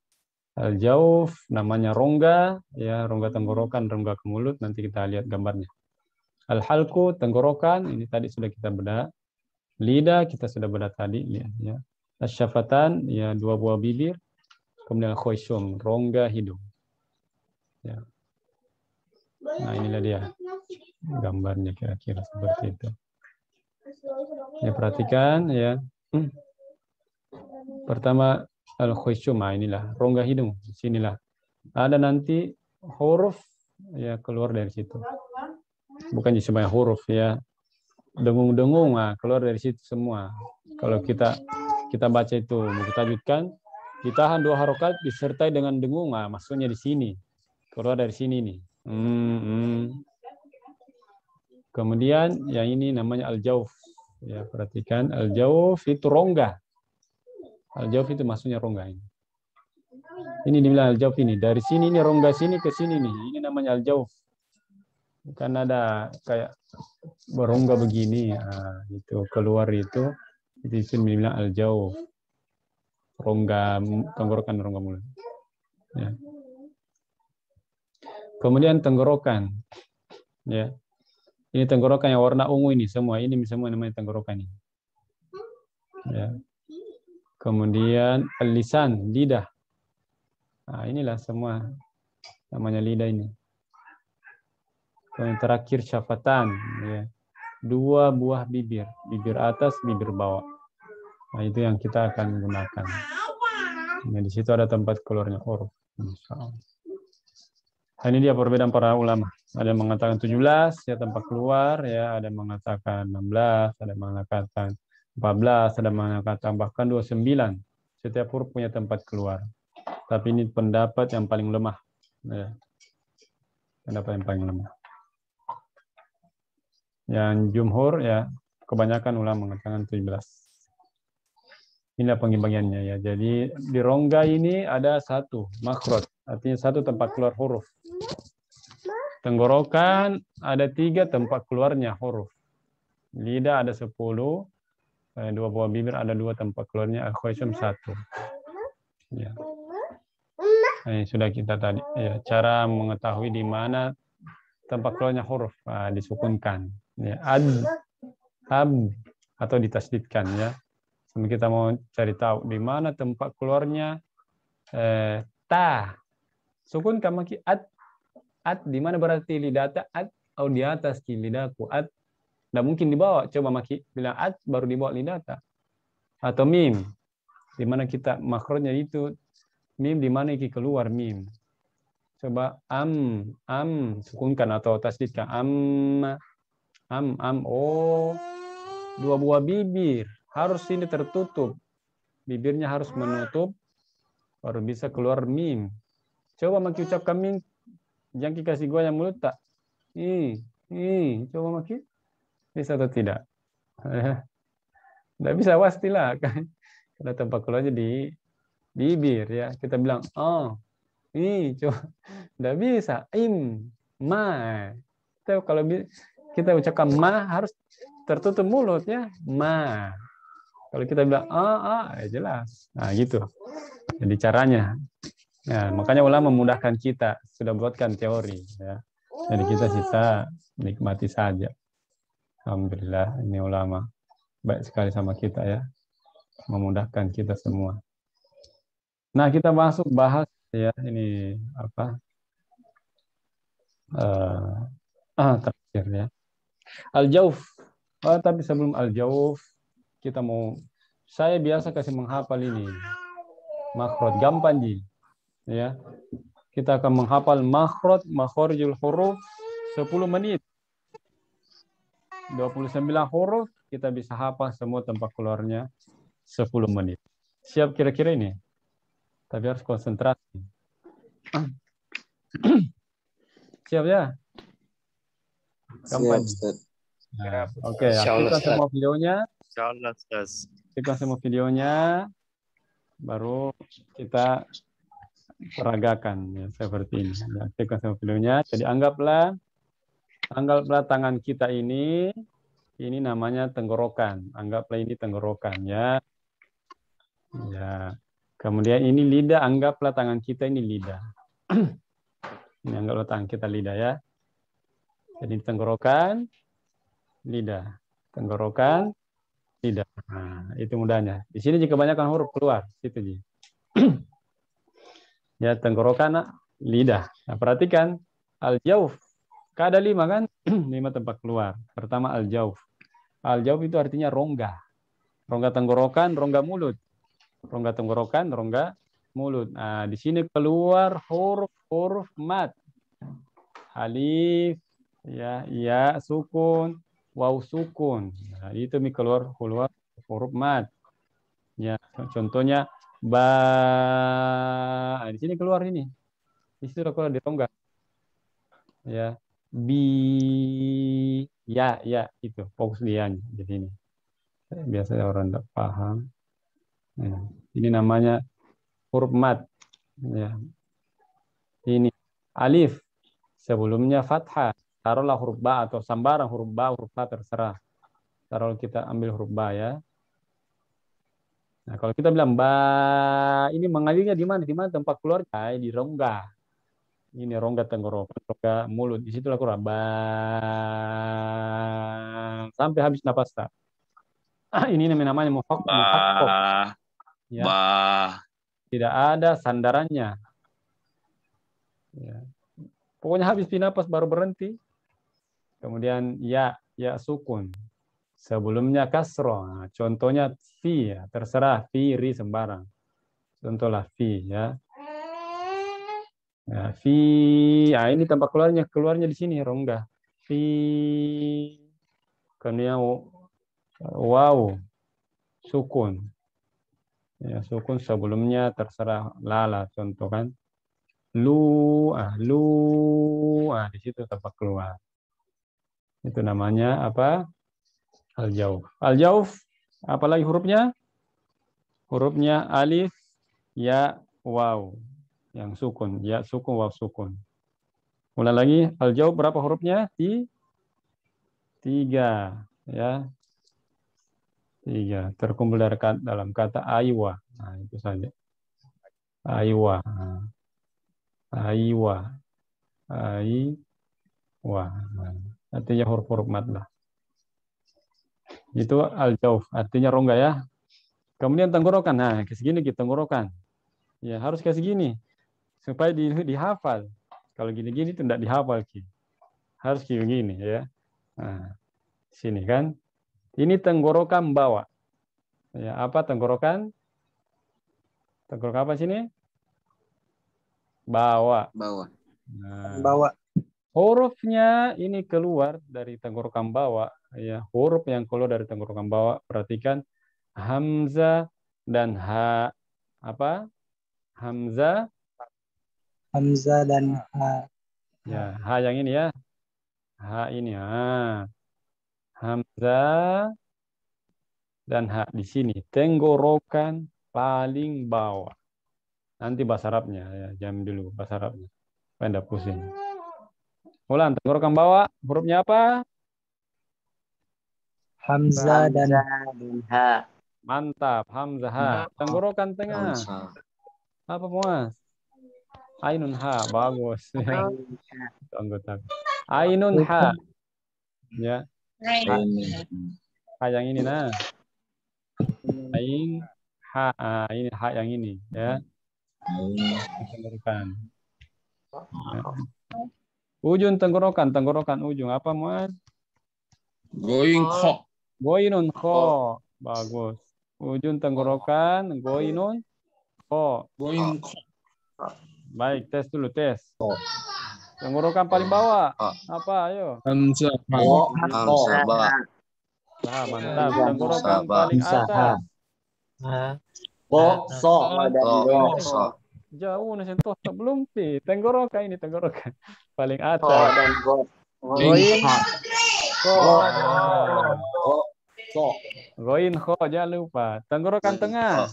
Al-jauf namanya rongga ya, rongga tenggorokan, rongga ke mulut, nanti kita lihat gambarnya. Al-halku tenggorokan, ini tadi sudah kita bedah. Lidah kita sudah bedah tadi ya. Asyafatan ya 2 buah bibir. Kemudian al-khusyum, rongga hidung. Ya. Nah, inilah dia gambarnya kira-kira seperti itu. Ya, perhatikan ya. Pertama al-khusyum, inilah rongga hidung. Sinilah. Ada nanti huruf ya keluar dari situ. Bukan cuma huruf ya. Dengung-dengung keluar dari situ semua. Kalau kita baca itu buku tajwid, ditahan 2 harokat disertai dengan dengung, maksudnya di sini. Keluar dari sini nih. Kemudian yang ini namanya al-jauf. Ya, perhatikan al-jauf itu rongga. Al-jauf itu maksudnya rongga ini. Ini dibilang al-jauf ini. Dari sini ini rongga sini ke sini nih. Ini namanya al-jauf. Kan ada kayak berongga begini. Itu keluar itu dibilang al-jauf. Rongga tenggorokan, rongga mulut. Ya. Kemudian tenggorokan. Ya. Ini tenggorokan yang warna ungu ini semua. Ini semua namanya tenggorokan ini. Ya. Kemudian lisan, lidah. Nah, inilah semua namanya lidah ini. Kemudian terakhir syafatan, ya. 2 buah bibir, bibir atas, bibir bawah. Nah, itu yang kita akan gunakan. Nah, di situ ada tempat keluarnya huruf. Insyaallah. Nah, ini dia perbedaan para ulama. Ada yang mengatakan 17 ya tempat keluar, ya. Ada yang mengatakan 16, ada yang mengatakan 14, ada mengatakan bahkan 29. Setiap huruf punya tempat keluar. Tapi ini pendapat yang paling lemah. Ya. Pendapat yang paling lemah. Yang jumhur ya kebanyakan ulama mengatakan 17. Inilah pembagiannya ya. Jadi di rongga ini ada 1 makhraj, artinya 1 tempat keluar huruf. Tenggorokan ada 3 tempat keluarnya huruf. Lidah ada 10. 2 buah bibir ada 2 tempat keluarnya, al-khusyum 1. Ya. Ini sudah kita tadi ya, cara mengetahui di mana tempat keluarnya huruf disukunkan ya, ab atau ditasdidkan ya. Sampai kita mau cari tahu di mana tempat keluarnya ta. Sukunkan maki at di mana berarti lidata at atau di atas ki lidahku at. Nggak mungkin dibawa. Coba maki bilang at baru dibawa lidata. Atau mim. Di mana kita makrotnya itu mim di mana iki keluar mim. Coba am sukunkan atau tasdidkan am oh 2 buah bibir harus ini tertutup. Bibirnya harus menutup baru bisa keluar mim. Coba maki ucapkan mim. Jangan kasih gua yang mulut tak. Coba maki. Bisa atau tidak? Tidak bisa pastilah kan. Karena tempat keluarnya di bibir ya. Kita bilang coba. Tidak bisa. Ma. Kalau kita ucapkan ma harus tertutup mulutnya. Ma. Kalau kita bilang ya jelas. Nah gitu. Jadi caranya. Nah, makanya ulama memudahkan kita. Sudah buatkan teori ya. Jadi kita sisa nikmati saja. Alhamdulillah ini ulama baik sekali sama kita ya, memudahkan kita semua. Nah kita masuk bahas ya ini apa terakhir ya al-jauf. Tapi sebelum al-jauf saya biasa kasih menghafal ini makhraj gampang ji ya. Kita akan menghafal makhrijul huruf 10 menit. 29 huruf kita bisa hafal semua tempat keluarnya 10 menit. Siap kira-kira ini? Tapi harus konsentrasi. Siap ya? Keempat. Nah, oke, aktifkan semua videonya. Insyaallah, Ustaz. Aktifkan semua videonya. Baru kita peragakan ya, seperti ini. Ya, aktifkan semua videonya. Jadi anggaplah tangan kita ini namanya tenggorokan. Anggaplah ini tenggorokan ya. Ya. Kemudian ini lidah, anggaplah tangan kita ini lidah. Ini anggaplah tangan kita lidah ya. Jadi tenggorokan, lidah. Tenggorokan, lidah. Nah, itu mudahnya. Di sini jika kebanyakan huruf keluar, situ Ji. Ya, tenggorokan, lidah. Nah, perhatikan al-jauf. Ada 5 kan? 5 tempat keluar. Pertama al-jauf. Al-jauf itu artinya rongga. Rongga tenggorokan, rongga mulut. Rongga tenggorokan, rongga mulut. Nah, di sini keluar huruf mat. Alif, ya, sukun, waw sukun. Nah, itu keluar huruf mat. Ya, contohnya ba. Nah, di sini keluar ini. Di situ keluar di rongga. Ya, bi, ya, itu fokus dia di sini. Biasanya orang tidak paham. Ya, ini namanya huruf mat. Ya. Ini alif. Sebelumnya fathah. Taruhlah huruf ba atau sambaran huruf ba, huruf fa terserah. Taruh kita ambil huruf ba ya. Nah, kalau kita bilang ba, ini mengalirnya di mana? Di mana tempat keluarnya? Di rongga. Ini rongga tenggorokan, rongga mulut. Di situlah keluar ba. Sampai habis napas tak. Ini namanya muhakkok. Ya. Tidak ada sandarannya. Ya. Pokoknya habis napas baru berhenti. Kemudian ya sukun. Sebelumnya kasroh. Nah, contohnya fi ya, terserah fi ri sembarang. Contohlah fi ya. Nah, fi, ini tempat keluarnya di sini rongga. Fi. Kemudian wow sukun. Ya, sukun sebelumnya terserah lala contoh kan. Lu, di situ tempat keluar. Itu namanya apa? Al-jauf. Al-jauf, apalagi hurufnya? Hurufnya alif, ya, waw. Yang sukun, ya sukun, waw sukun. Ulang lagi, al-jauf berapa hurufnya? 3, ya. 3 terkumpul dalam kata aywa. Nah, itu saja. Aywa. Aywa. Aywa. Artinya huruf-huruf mad lah. Itu al-jauf, artinya rongga ya. Kemudian tenggorokan. Nah, kayak segini kita tenggorokan. Ya, harus kayak segini. Supaya dihafal. Kalau gini-gini itu tidak dihafal. Harus kayak begini ya. Nah, sini kan. Ini tenggorokan bawah. Ya, apa tenggorokan? Tenggorokan apa sini? Bawah. Nah, Bawa. hurufnya ini keluar dari tenggorokan bawah. Ya, huruf yang keluar dari tenggorokan bawah. Perhatikan hamzah dan ha. Apa? Hamzah dan ha. Ya, ha yang ini ya. Ha ini. Hamzah dan ha di sini. Tenggorokan paling bawah. Nanti bahasa Arabnya ya, jam dulu bahasa Arabnya. Supaya pusing. Ulang, tenggorokan bawah, hurufnya apa? Hamzah dan ha. Mantap, hamzah ha. Tenggorokan tengah. Apa Muas? Ainun ha, bagus. Anggota. Ainun ha. Ya. Ha yang ini nah. Ain ha, ini ha yang ini ya. Tenggorokan. Ya. Ujung tenggorokan ujung apa Muas? Goinun kho. Bagus. Ujung tenggorokan goinun kho. Baik, tes dulu tes. Tenggorokan paling bawah. Apa ayo? Hamzah. Nah, mantap. Tenggorokan paling atas. Jauh nasi toh belum sih. Tenggorokan ini tenggorokan paling atas. Goin. Goin kho, jangan lupa. Tenggorokan tengah.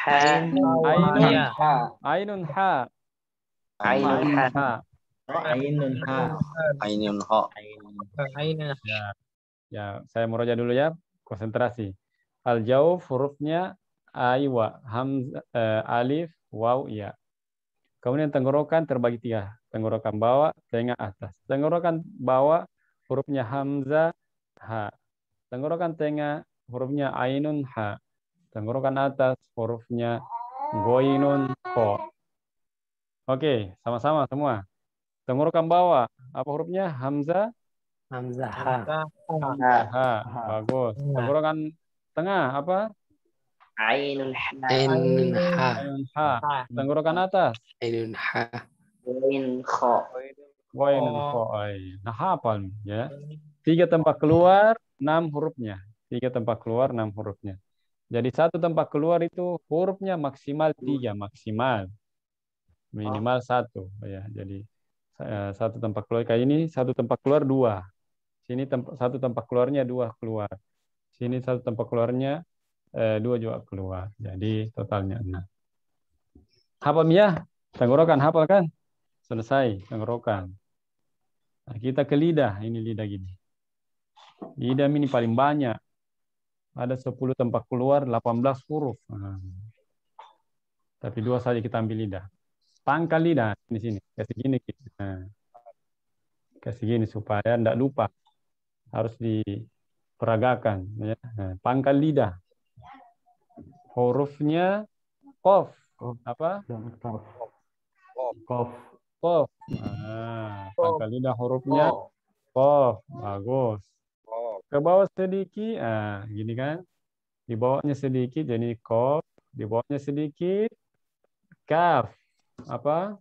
Ha. Ainun ha. Ainun ha. Ha. Ainun ho. Ya, ya, saya muroja dulu ya. Konsentrasi. Al-jauf hurufnya aywa, hamzah, alif, waw, ya. Kemudian tenggorokan terbagi tiga. Tenggorokan bawah, tengah, atas. Tenggorokan bawah hurufnya hamzah, ha. Tenggorokan tengah hurufnya ainun, ha. Tenggorokan atas hurufnya goinun, ko. Oke, sama-sama semua. Tenggorokan bawah, apa hurufnya? Hamzah, Hamzah ha. ha. Bagus. Tenggorokan tengah, apa? Ainun ha. Ainun, ha. Tenggorokan atas, Goin kho. goinun, ko. Nah, hafal ya. 3 tempat keluar, 6 hurufnya. 3 tempat keluar, 6 hurufnya. Jadi 1 tempat keluar itu hurufnya maksimal 3, maksimal. Minimal 1 ya. Jadi 1 tempat keluar kayak ini, 1 tempat keluar 2. Sini 1 tempat keluarnya 2 keluar. Sini 1 tempat keluarnya 2 juga keluar. Jadi totalnya 6. Hafal ya? Tenggorokan hafal kan? Selesai tenggorokan. Nah, kita ke lidah. Ini lidah gini. Lidah ini paling banyak. Ada 10 tempat keluar, 18 huruf. Tapi 2 saja kita ambil lidah. Pangkal lidah di sini. Kasih gini. Kasih gini supaya tidak lupa. Harus diperagakan. Ya. Pangkal lidah. Hurufnya qaf. Apa? Kof. Qaf. Pangkal lidah hurufnya qaf. Bagus. Ke bawah sedikit, gini kan? Di bawahnya sedikit, jadi qaf. Di bawahnya sedikit, kaf. Apa?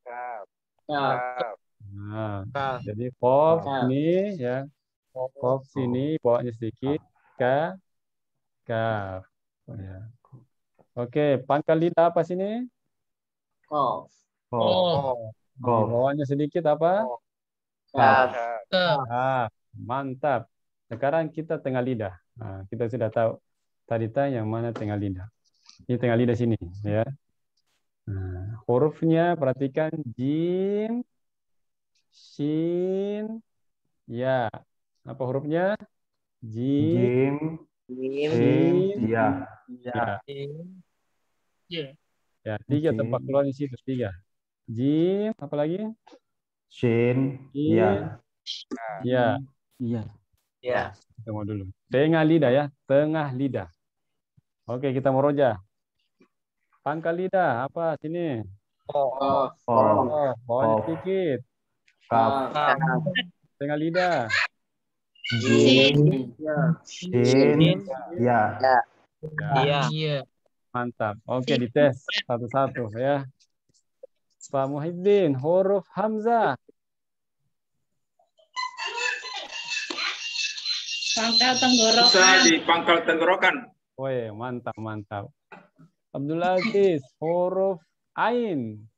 Kaf. Nah, jadi qaf ini ya. Qaf sini, bawahnya sedikit, kaf. Ya. Oke, pangkal lidah apa sini? Kof. Di bawahnya sedikit apa? Kaf. Mantap. Sekarang kita tengah lidah. Nah, kita sudah tahu tadi yang mana tengah lidah. Ini tengah lidah sini, ya. Nah, hurufnya perhatikan jim, shin, ya. Apa hurufnya? Jim, Jim, ya. Ya, 3 tempat keluar di situ, 3. Jim, apa lagi? Shin, ya. Ya. Ya. Tunggu dulu. Tengah lidah ya, tengah lidah. Oke, kita meroja. Pangkal lidah apa sini? Bawahnya sedikit. Kaf. Tengah lidah. Jim, Shin, ya. Mantap. Oke, dites satu-satu ya. Pak Muhyiddin, huruf Hamzah. Pangkal tenggorokan. Bisa di pangkal tenggorokan. Woi, mantap. Abdul Aziz, huruf Ain.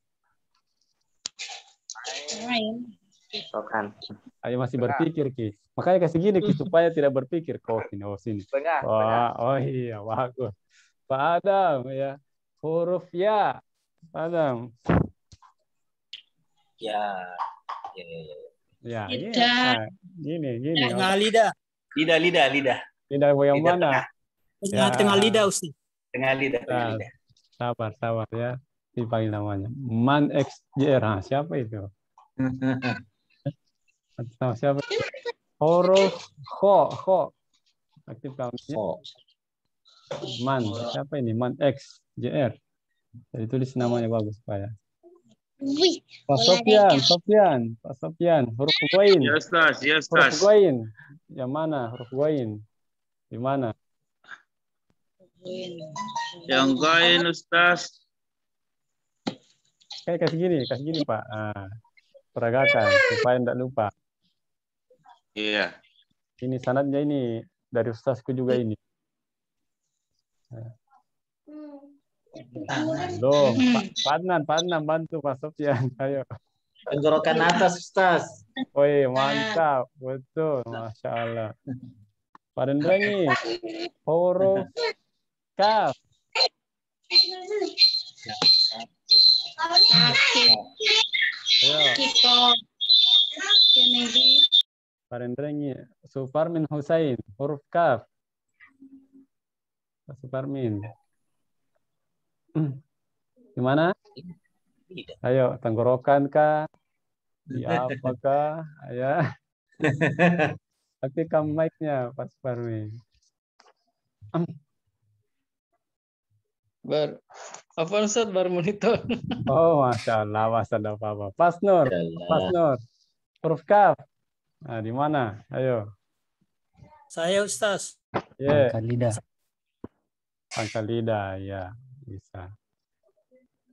Tenggorokan. Ayo masih berpikir, Ki. Makanya kasih gini, Ki, supaya tidak berpikir. Sini. Oh iya, bagus. Pak Adam, ya. Huruf ya. Pak Adam. Ya. Gini. Lidah. Lidah. Lidah yang mana? Tengah lidah, Ustaz. Tengah lidah. Sabar ya. Dipanggil namanya. Man XJR. Siapa itu? Siapa? Huruf kho. Aktif kamunya. Man. Siapa ini? Man XJR. Jadi tulis namanya bagus, Pak ya. Pak Sofyan. Huruf Ghain. Ya, Ustaz. Huruf Ghain. Yang mana? Huruf Ghain. Di mana? Yang Ghain, Ustaz. Kayak kasih gini, Pak. Peragakan supaya tidak lupa. Iya. Ini sanadnya ini dari ustazku juga ini. Belum. Pak Adnan bantu Pak Sofyan. Ayo. Tenggorokan atas, Ustaz. Woi, mantap. Betul. Masya Allah. Parendrengi. Huruf kaf. Ayo. Parendrengi. Suparmin Husain. Huruf kaf. Suparmin. Gimana? Ayo, tenggorokan kah? Di apakah? Ya. Aktifkan mic-nya, Pak Suparmin. Apa Ustaz baru monitor? Oh, Masya Allah, ada apa-apa. Pas Nur. Huruf kaf. Nah, di mana? Ayo. Saya Ustaz. Yeah. Pangkal lidah. Pangkal lidah, ya. Bisa.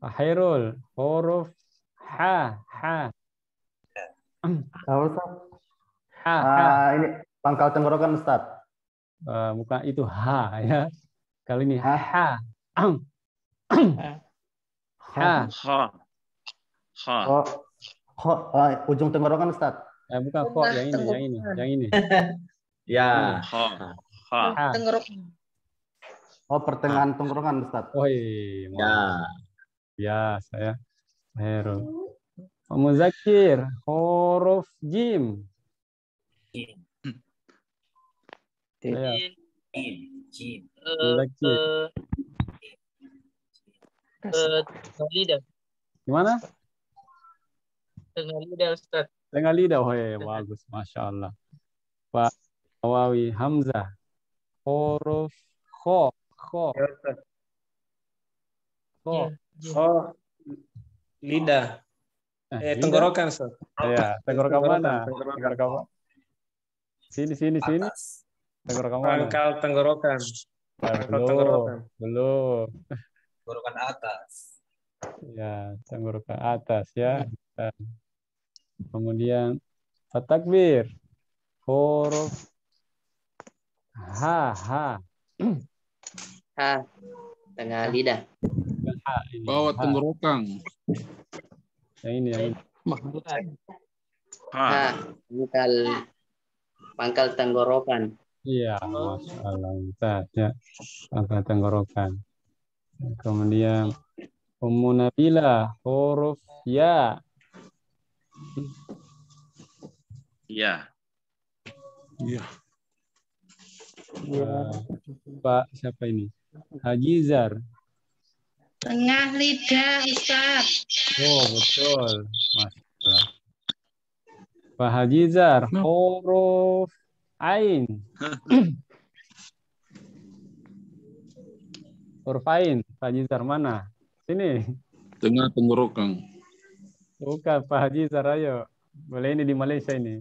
Khairul. Huruf ha. Tahu, Ustaz? Ha. Ini pangkal tenggorokan, Ustaz. Bukan itu ha, ya. Kali ini ha. Ha. Ujung tenggorokan, Ustaz. Bukan kok, yang ini. Ya. Tenggorokan. Pertengahan tenggorokan, Ustaz. Ya, saya Heru. Muzakir, huruf jim. Jim. Lidah. Gimana? Tengah lidah Ustaz. Tengah lidah, bagus, Masya Allah. Pak Nawawi Hamzah, huruf kho. Lidah. Lidah. Tenggorokan Ustaz. Ya, tenggorokan mana? Tenggorokan. Sini. Tenggorokan mana? Pangkal tenggorokan. Belum. Tenggorokan atas. Ya, tenggorokan atas ya. Kemudian takbir. Huruf ha. Ha. Tengah lidah. Bawah tenggorokan. Yang ini. Ha. Pangkal tenggorokan. Iya, Masya Allah. Ustaz, ya. Pangkal tenggorokan. Kemudian Ummu Nabila, huruf ya. Ya. Pak, siapa ini? Hajizar. Tengah lidah, Ustaz. Oh, betul. Masya Allah. Pak Hajizar, huruf ain. Huruf ain, Pak Hajizar mana? Sini. Tengah tenggorokan. Bukan, Pak Hajizar, ayo. Boleh ini di Malaysia ini.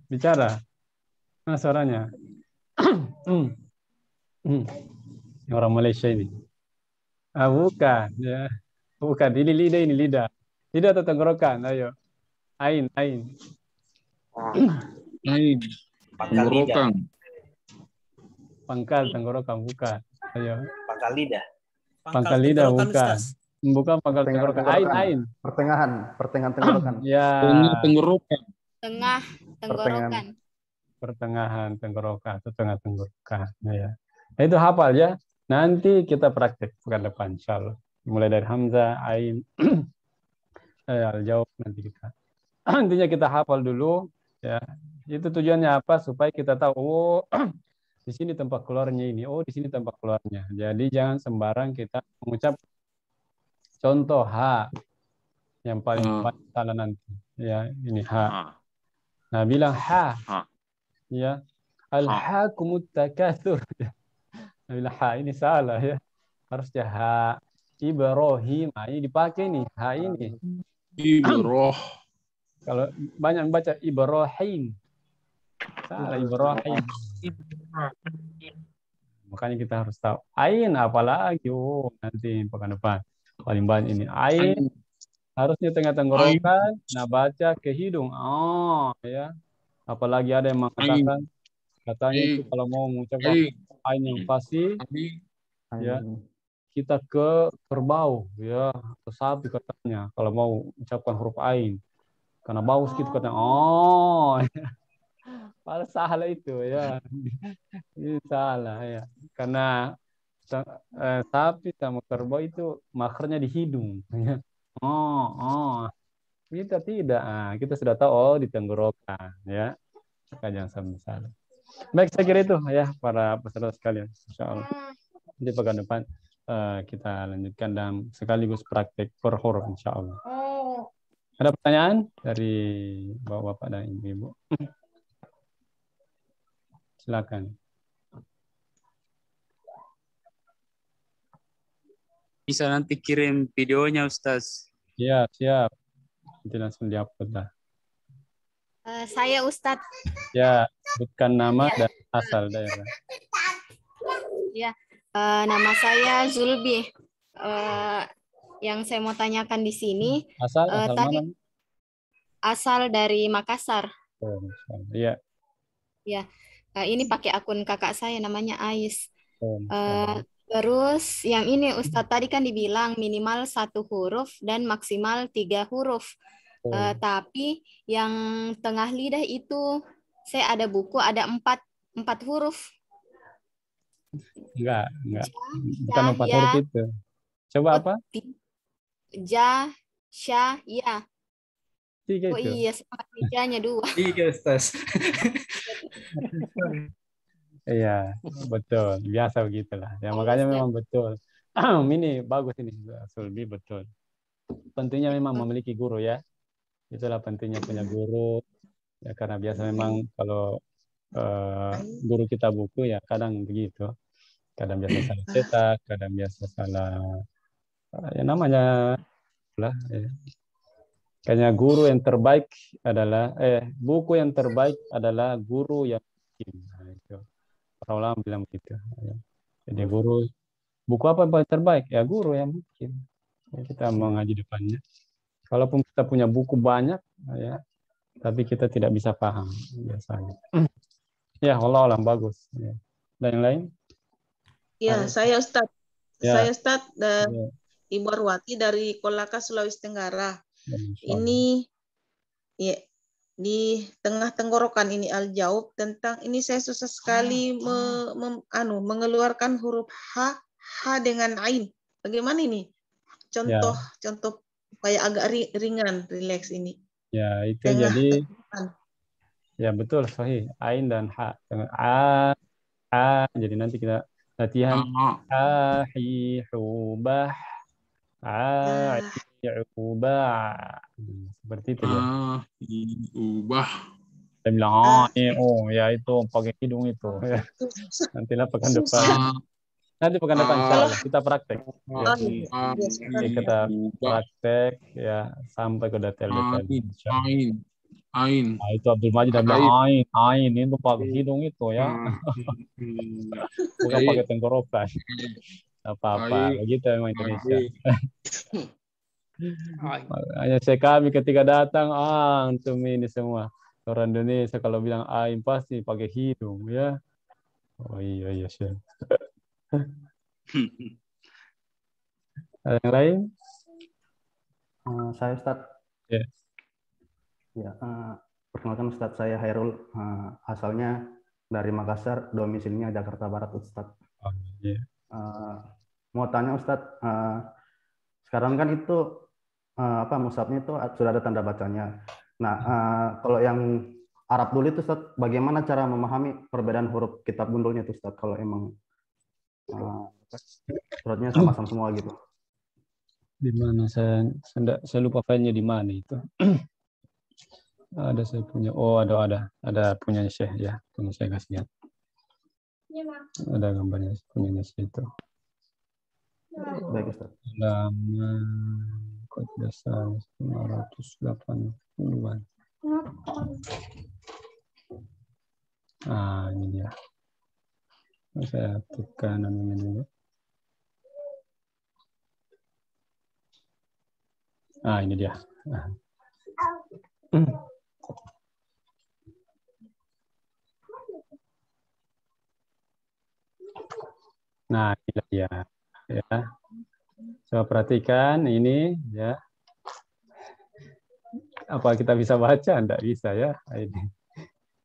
Bicara. Mana suaranya? Orang Malaysia ini. Bukan. Ya. Bukan, ini lidah, ini lidah. Lidah atau tenggorokan? Ayo. Ain. Tenggorokan. Pangkal tenggorokan, bukan. Ayo. Pangkal lidah. Pangkal lidah, bukan. Bukan pangkal tenggorokan. Ain. Pertengahan tenggorokan. Ya. Tengah tenggorokan. Tengah tenggorokan. Pertengahan tenggorokan atau tengah tenggorokan. Ya. Nah, itu hafal ya. Nanti kita praktek pekan depan, insyaallah. Mulai dari Hamzah, Ain, Al-Jawab nanti kita. Intinya kita hafal dulu. Ya. Itu tujuannya apa? Supaya kita tahu, oh, di sini tempat keluarnya ini. Oh, di sini tempat keluarnya. Jadi jangan sembarang kita mengucap contoh H yang paling salah nanti. Ya, ini H. Nah, bilang H. Ya. Al-hakumut takatsur. Nah, bilang H ini salah ya. Harusnya H. Ibrahim. Nah, ini dipakai nih H ini. Kalau banyak baca Ibrahim. Salah Ibrahim. Makanya kita harus tahu. Ain apalagi? Oh, nanti pekan depan. Paling banyak ini. Ain harusnya tengah tenggorokan. Nah, baca ke hidung. Oh, ya. Apalagi ada yang mengatakan katanya itu kalau mau mengucapkan ain yang fasih, ya, kita ke kerbau ya atau sapi katanya kalau mau ucapkan huruf ain karena bau sedikit katanya. Oh, padahal salah itu ya. Ini salah ya. Karena sapi sama kerbau itu makarnya di hidung. Ya. Oh. Kita tidak. Nah, kita sudah tahu di tenggorokan ya. Maka jangan sampai salah. Baik, saya kira itu ya para peserta sekalian. Insyaallah. Nanti pekan depan kita lanjutkan dan sekaligus praktek per huruf insyaallah. Ada pertanyaan dari bapak-bapak dan ibu-ibu? Silakan. Bisa nanti kirim videonya, Ustaz. Ya, siap. Nanti langsung diupload lah. Saya Ustadz. Ya, sebutkan nama dan asal daerah. Ya, nama saya Zulbi. Yang saya mau tanyakan di sini, asal tadi mana? Asal dari Makassar. Oh, iya. Ya, ini pakai akun kakak saya namanya Ais. Oh, terus yang ini Ustadz tadi kan dibilang minimal 1 huruf dan maksimal 3 huruf. Tapi yang tengah lidah itu saya ada buku ada 4 huruf. Enggak. Bukan 4 huruf itu. Coba apa? Ja, sya, ya. 3 Oh itu. iya, sama ja-nya 2. 3, Ustaz. Iya, betul. Biasa begitulah. Ya makanya memang betul. Ini bagus ini, Sulbi, betul. Pentingnya memang memiliki guru ya. Itulah pentingnya punya guru. Ya karena biasa memang kalau guru kita buku ya kadang begitu. Kadang biasa salah cetak, kadang biasa salah ya namanya lah. Ya. Kayaknya guru yang terbaik adalah buku yang terbaik adalah guru yang bikin. Nah, itu. Para ulama bilang begitu. Ya. Jadi guru buku apa yang paling terbaik? Ya guru yang bikin. Ya, kita mengaji depannya. Kalaupun kita punya buku banyak, ya, tapi kita tidak bisa paham biasanya. Ya, Allah alam bagus. Ya. Dan yang lain? Ya, saya Ustadz. Ya. Saya Ustadz Ibu Arwati dari Kolaka, Sulawesi Tenggara. Ini ya di tengah tenggorokan ini al-jaub tentang ini saya susah sekali mengeluarkan huruf H dengan ain. Bagaimana ini? Contoh kayak agak ringan, rileks ini. Ya, itu jadi ya betul sahih. Ain dan H. A. Jadi nanti kita latihan ahihubah ubah seperti itu ya. Ubah. Saya bilang ya itu pakai hidung itu. Nantilah pekan depan. Nanti pekan depan insyaallah kita praktek. Ya. Kita praktek ya sampai ke detail-detail. Ain. Nah, itu Abdul Majid bilang ain itu pakai hidung itu ya. Bukan pakai tenggorokan. Apa-apa, begitu memang Indonesia. Hanya kami ketika datang, antum ini semua orang Indonesia kalau bilang ain pasti pakai hidung ya. Oh iya Syekh. Ada yang lain? Saya Ustadz. Ya. Ya, perkenalkan Ustadz, saya Hairul, asalnya dari Makassar, domisilinya Jakarta Barat Ustadz. Oh, iya. Mau tanya Ustadz, sekarang kan itu mushafnya itu sudah ada tanda bacanya. Nah, kalau yang Arab dulu itu Ustadz, bagaimana cara memahami perbedaan huruf kitab gundulnya itu Ustadz, kalau emang suratnya sama-sama semua gitu? Di mana saya lupa filenya di mana itu. Ada saya punya. Oh, ada punya Syekh ya. Punya saya kasih lihat. Ada gambarnya punya Syekh itu. Baik Ustaz. Halaman kod dasar 580-an. Ini dia. Saya tekan namanya dulu. Ini dia. Nah, ini dia. Ya. Coba perhatikan ini ya. Apa kita bisa baca? Enggak bisa ya. Ini.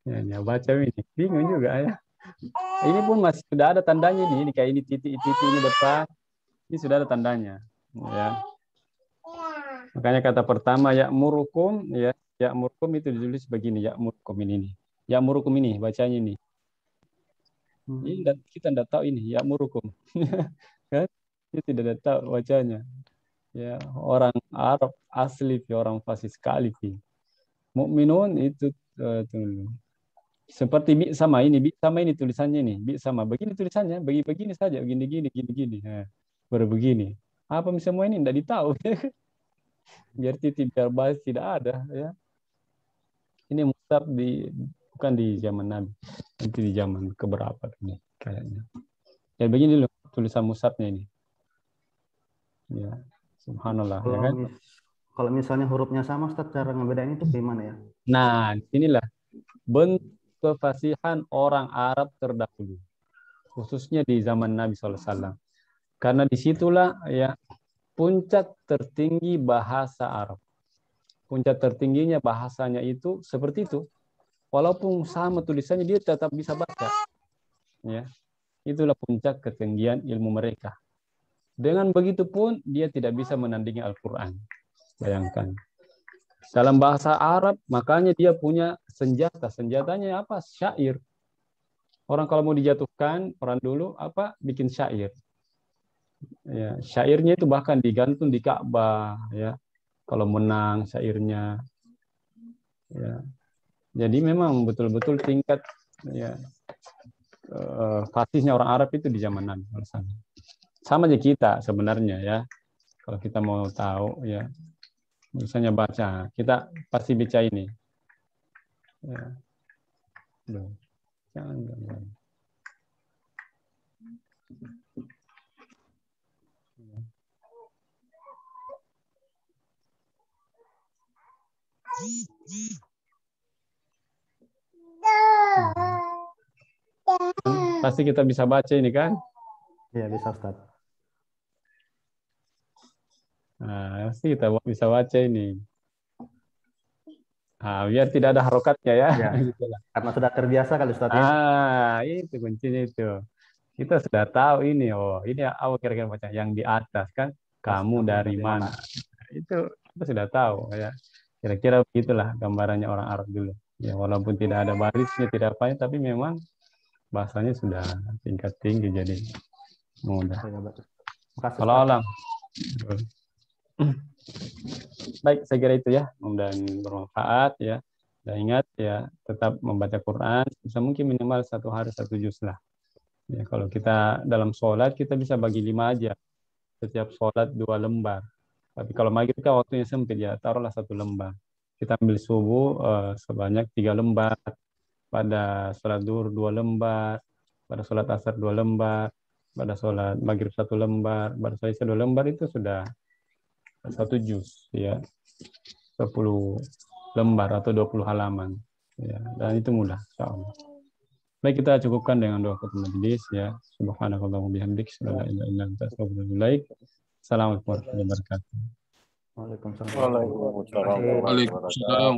Ya, baca ini. Bingung juga ya. Ini pun masih sudah ada tandanya ini kayak ini titik-titik ini depan. Ini sudah ada tandanya. Ya. Makanya kata pertama ya'murukum ya. Ya'murukum itu ditulis begini, ya'murukum ini. Ya'murukum ini bacanya ini. Ini kita tidak tahu ini ya'murukum. Kan? Kita tidak tahu bacanya. Ya, orang Arab asli, orang fasih sekali. Mukminun itu seperti bi sama ini tulisannya ini, bi sama begini tulisannya, begini saja, begini. Nah, baru begini. Apa semua ini tidak ditahu. Biar titik biar bahas tidak ada ya. Ini mushaf bukan di zaman Nabi, nanti di zaman keberapa ini kayaknya. Ya begini loh tulisan mushafnya ini. Ya, subhanallah. Kalau, ya kan? Kalau misalnya hurufnya sama, Ustaz, cara ngebedain itu gimana ya? Nah, inilah bentuk kefasihan orang Arab terdahulu, khususnya di zaman Nabi SAW. Karena disitulah ya puncak tertinggi bahasa Arab. Puncak tertingginya bahasanya itu seperti itu. Walaupun sama tulisannya dia tetap bisa baca. Ya. Itulah puncak ketinggian ilmu mereka. Dengan begitu pun dia tidak bisa menandingi Al-Qur'an. Bayangkan. Dalam bahasa Arab makanya dia punya senjata. Senjatanya apa? Syair. Orang kalau mau dijatuhkan orang dulu apa? Bikin syair. Ya, syairnya itu bahkan digantung di Ka'bah ya. Kalau menang syairnya ya. Jadi memang betul-betul tingkat ya fasihnya orang Arab itu di zaman Nabi. Sama aja kita sebenarnya ya. Kalau kita mau tahu ya misalnya baca, kita pasti baca ini. Ya. Jangan. Pasti kita bisa baca ini kan? Iya, bisa, Ustaz. Nah, pasti kita bisa baca ini. Nah, biar tidak ada harokatnya ya. Ya. Karena sudah terbiasa kali, Ustaz. Itu kuncinya itu. Kita sudah tahu ini. Oh, ini apa kira-kira baca yang di atas kan? Kamu dari mana? Itu kita sudah tahu ya. Kira-kira begitulah gambarannya orang Arab dulu. Ya, walaupun tidak ada barisnya, tidak apa-apa, tapi memang bahasanya sudah tingkat tinggi jadi mudah. Kalau alam. Baik, saya kira itu ya. Mudah-mudahan bermanfaat ya. Dan ingat ya, tetap membaca Quran. Bisa mungkin minimal 1 hari 1 juz lah. Ya, kalau kita dalam sholat kita bisa bagi 5 aja. Setiap sholat 2 lembar. Tapi kalau maghrib kan waktunya sempit ya, taruhlah 1 lembar. Kita ambil subuh sebanyak 3 lembar. Pada sholat zuhur 2 lembar. Pada sholat asar 2 lembar. Pada sholat maghrib 1 lembar. Pada sholat isya 2 lembar itu sudah 1 juz ya. 10 lembar atau 20 halaman. Ya, dan itu mudah, insyaallah. Baik, kita cukupkan dengan doa khusus majelis ya. Subhanakallahumma bihamdik, la ilaha illa anta, astaghfiruka wa atubu ilaik. Assalamualaikum warahmatullahi wabarakatuh. Waalaikumsalam. Waalaikumsalam.